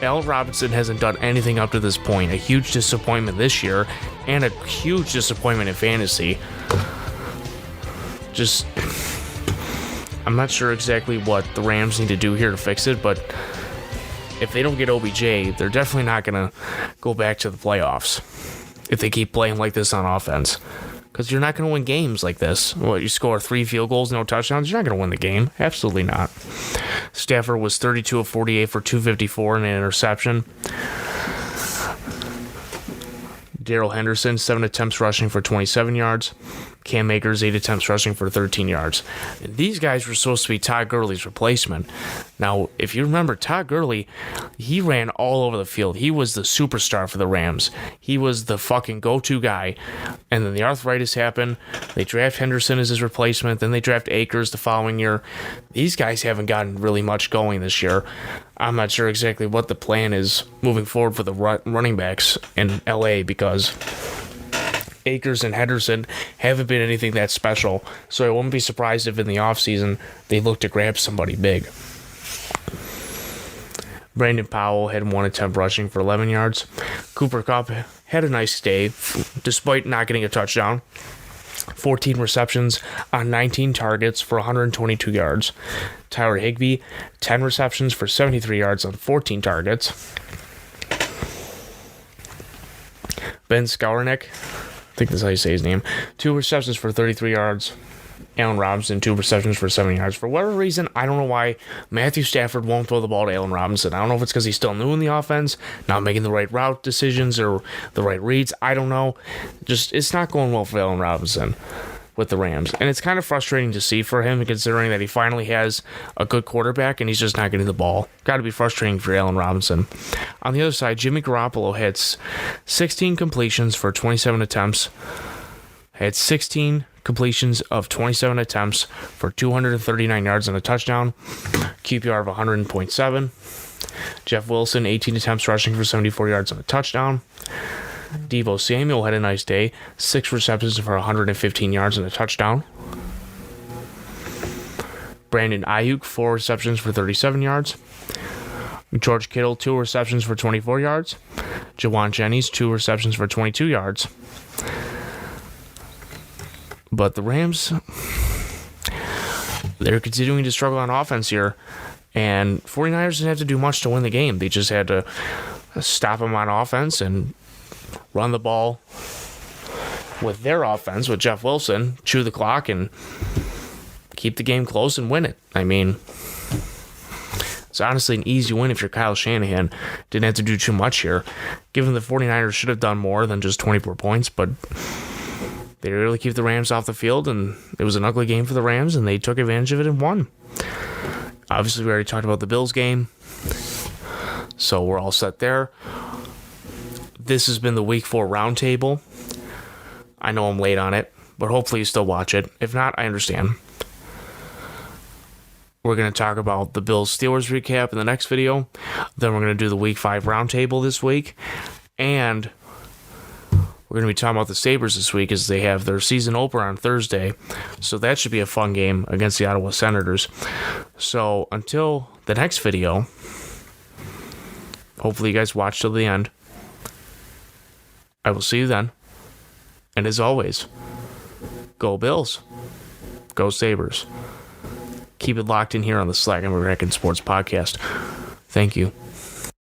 Allen Robinson hasn't done anything up to this point. A huge disappointment this year, and a huge disappointment in fantasy. I'm not sure exactly what the Rams need to do here to fix it, but if they don't get OBJ, they're definitely not going to go back to the playoffs if they keep playing like this on offense. Because you're not going to win games like this. What, you score 3 field goals, no touchdowns? You're not going to win the game. Absolutely not. Stafford was 32 of 48 for 254 and an interception. Darrell Henderson, 7 attempts rushing for 27 yards. Cam Akers, 8 attempts rushing for 13 yards. And these guys were supposed to be Todd Gurley's replacement. Now, if you remember, Todd Gurley, he ran all over the field. He was the superstar for the Rams. He was the fucking go-to guy. And then the arthritis happened. They draft Henderson as his replacement. Then they draft Akers the following year. These guys haven't gotten really much going this year. I'm not sure exactly what the plan is moving forward for the running backs in LA, because Akers and Henderson haven't been anything that special. So I wouldn't be surprised if in the offseason they look to grab somebody big. Brandon Powell had 1 attempt rushing for 11 yards. Cooper Kupp had a nice day, despite not getting a touchdown. 14 receptions on 19 targets for 122 yards. Tyler Higbee, 10 receptions for 73 yards on 14 targets. Ben Skowronek, I think that's how you say his name, 2 receptions for 33 yards. Allen Robinson, 2 receptions for 70 yards. For whatever reason, I don't know why Matthew Stafford won't throw the ball to Allen Robinson. I don't know if it's because he's still new in the offense, not making the right route decisions or the right reads. I don't know. Just, it's not going well for Allen Robinson with the Rams. And it's kind of frustrating to see for him, considering that he finally has a good quarterback and he's just not getting the ball. Got to be frustrating for Allen Robinson. On the other side, Jimmy Garoppolo hits 16 completions for 27 attempts. Had 16 completions of 27 attempts for 239 yards and a touchdown. QPR of 100.7. Jeff Wilson, 18 attempts rushing for 74 yards and a touchdown. Deebo Samuel had a nice day. 6 receptions for 115 yards and a touchdown. Brandon Ayuk, 4 receptions for 37 yards. George Kittle, 2 receptions for 24 yards. Jawan Jennings, 2 receptions for 22 yards. But the Rams, they're continuing to struggle on offense here. And 49ers didn't have to do much to win the game. They just had to stop them on offense and run the ball with their offense, with Jeff Wilson, chew the clock, and keep the game close and win it. I mean, it's honestly an easy win if you're Kyle Shanahan. Didn't have to do too much here. Given the 49ers should have done more than just 24 points, but they really keep the Rams off the field, and it was an ugly game for the Rams, and they took advantage of it and won. Obviously, we already talked about the Bills game, so we're all set there. This has been the Week 4 Roundtable. I know I'm late on it, but hopefully you still watch it. If not, I understand. We're going to talk about the Bills-Steelers recap in the next video. Then we're going to do the Week 5 Roundtable this week, and we're going to be talking about the Sabres this week as they have their season opener on Thursday. So that should be a fun game against the Ottawa Senators. So until the next video, hopefully you guys watch till the end. I will see you then. And as always, go Bills. Go Sabres. Keep it locked in here on the Slack and American Sports Podcast. Thank you.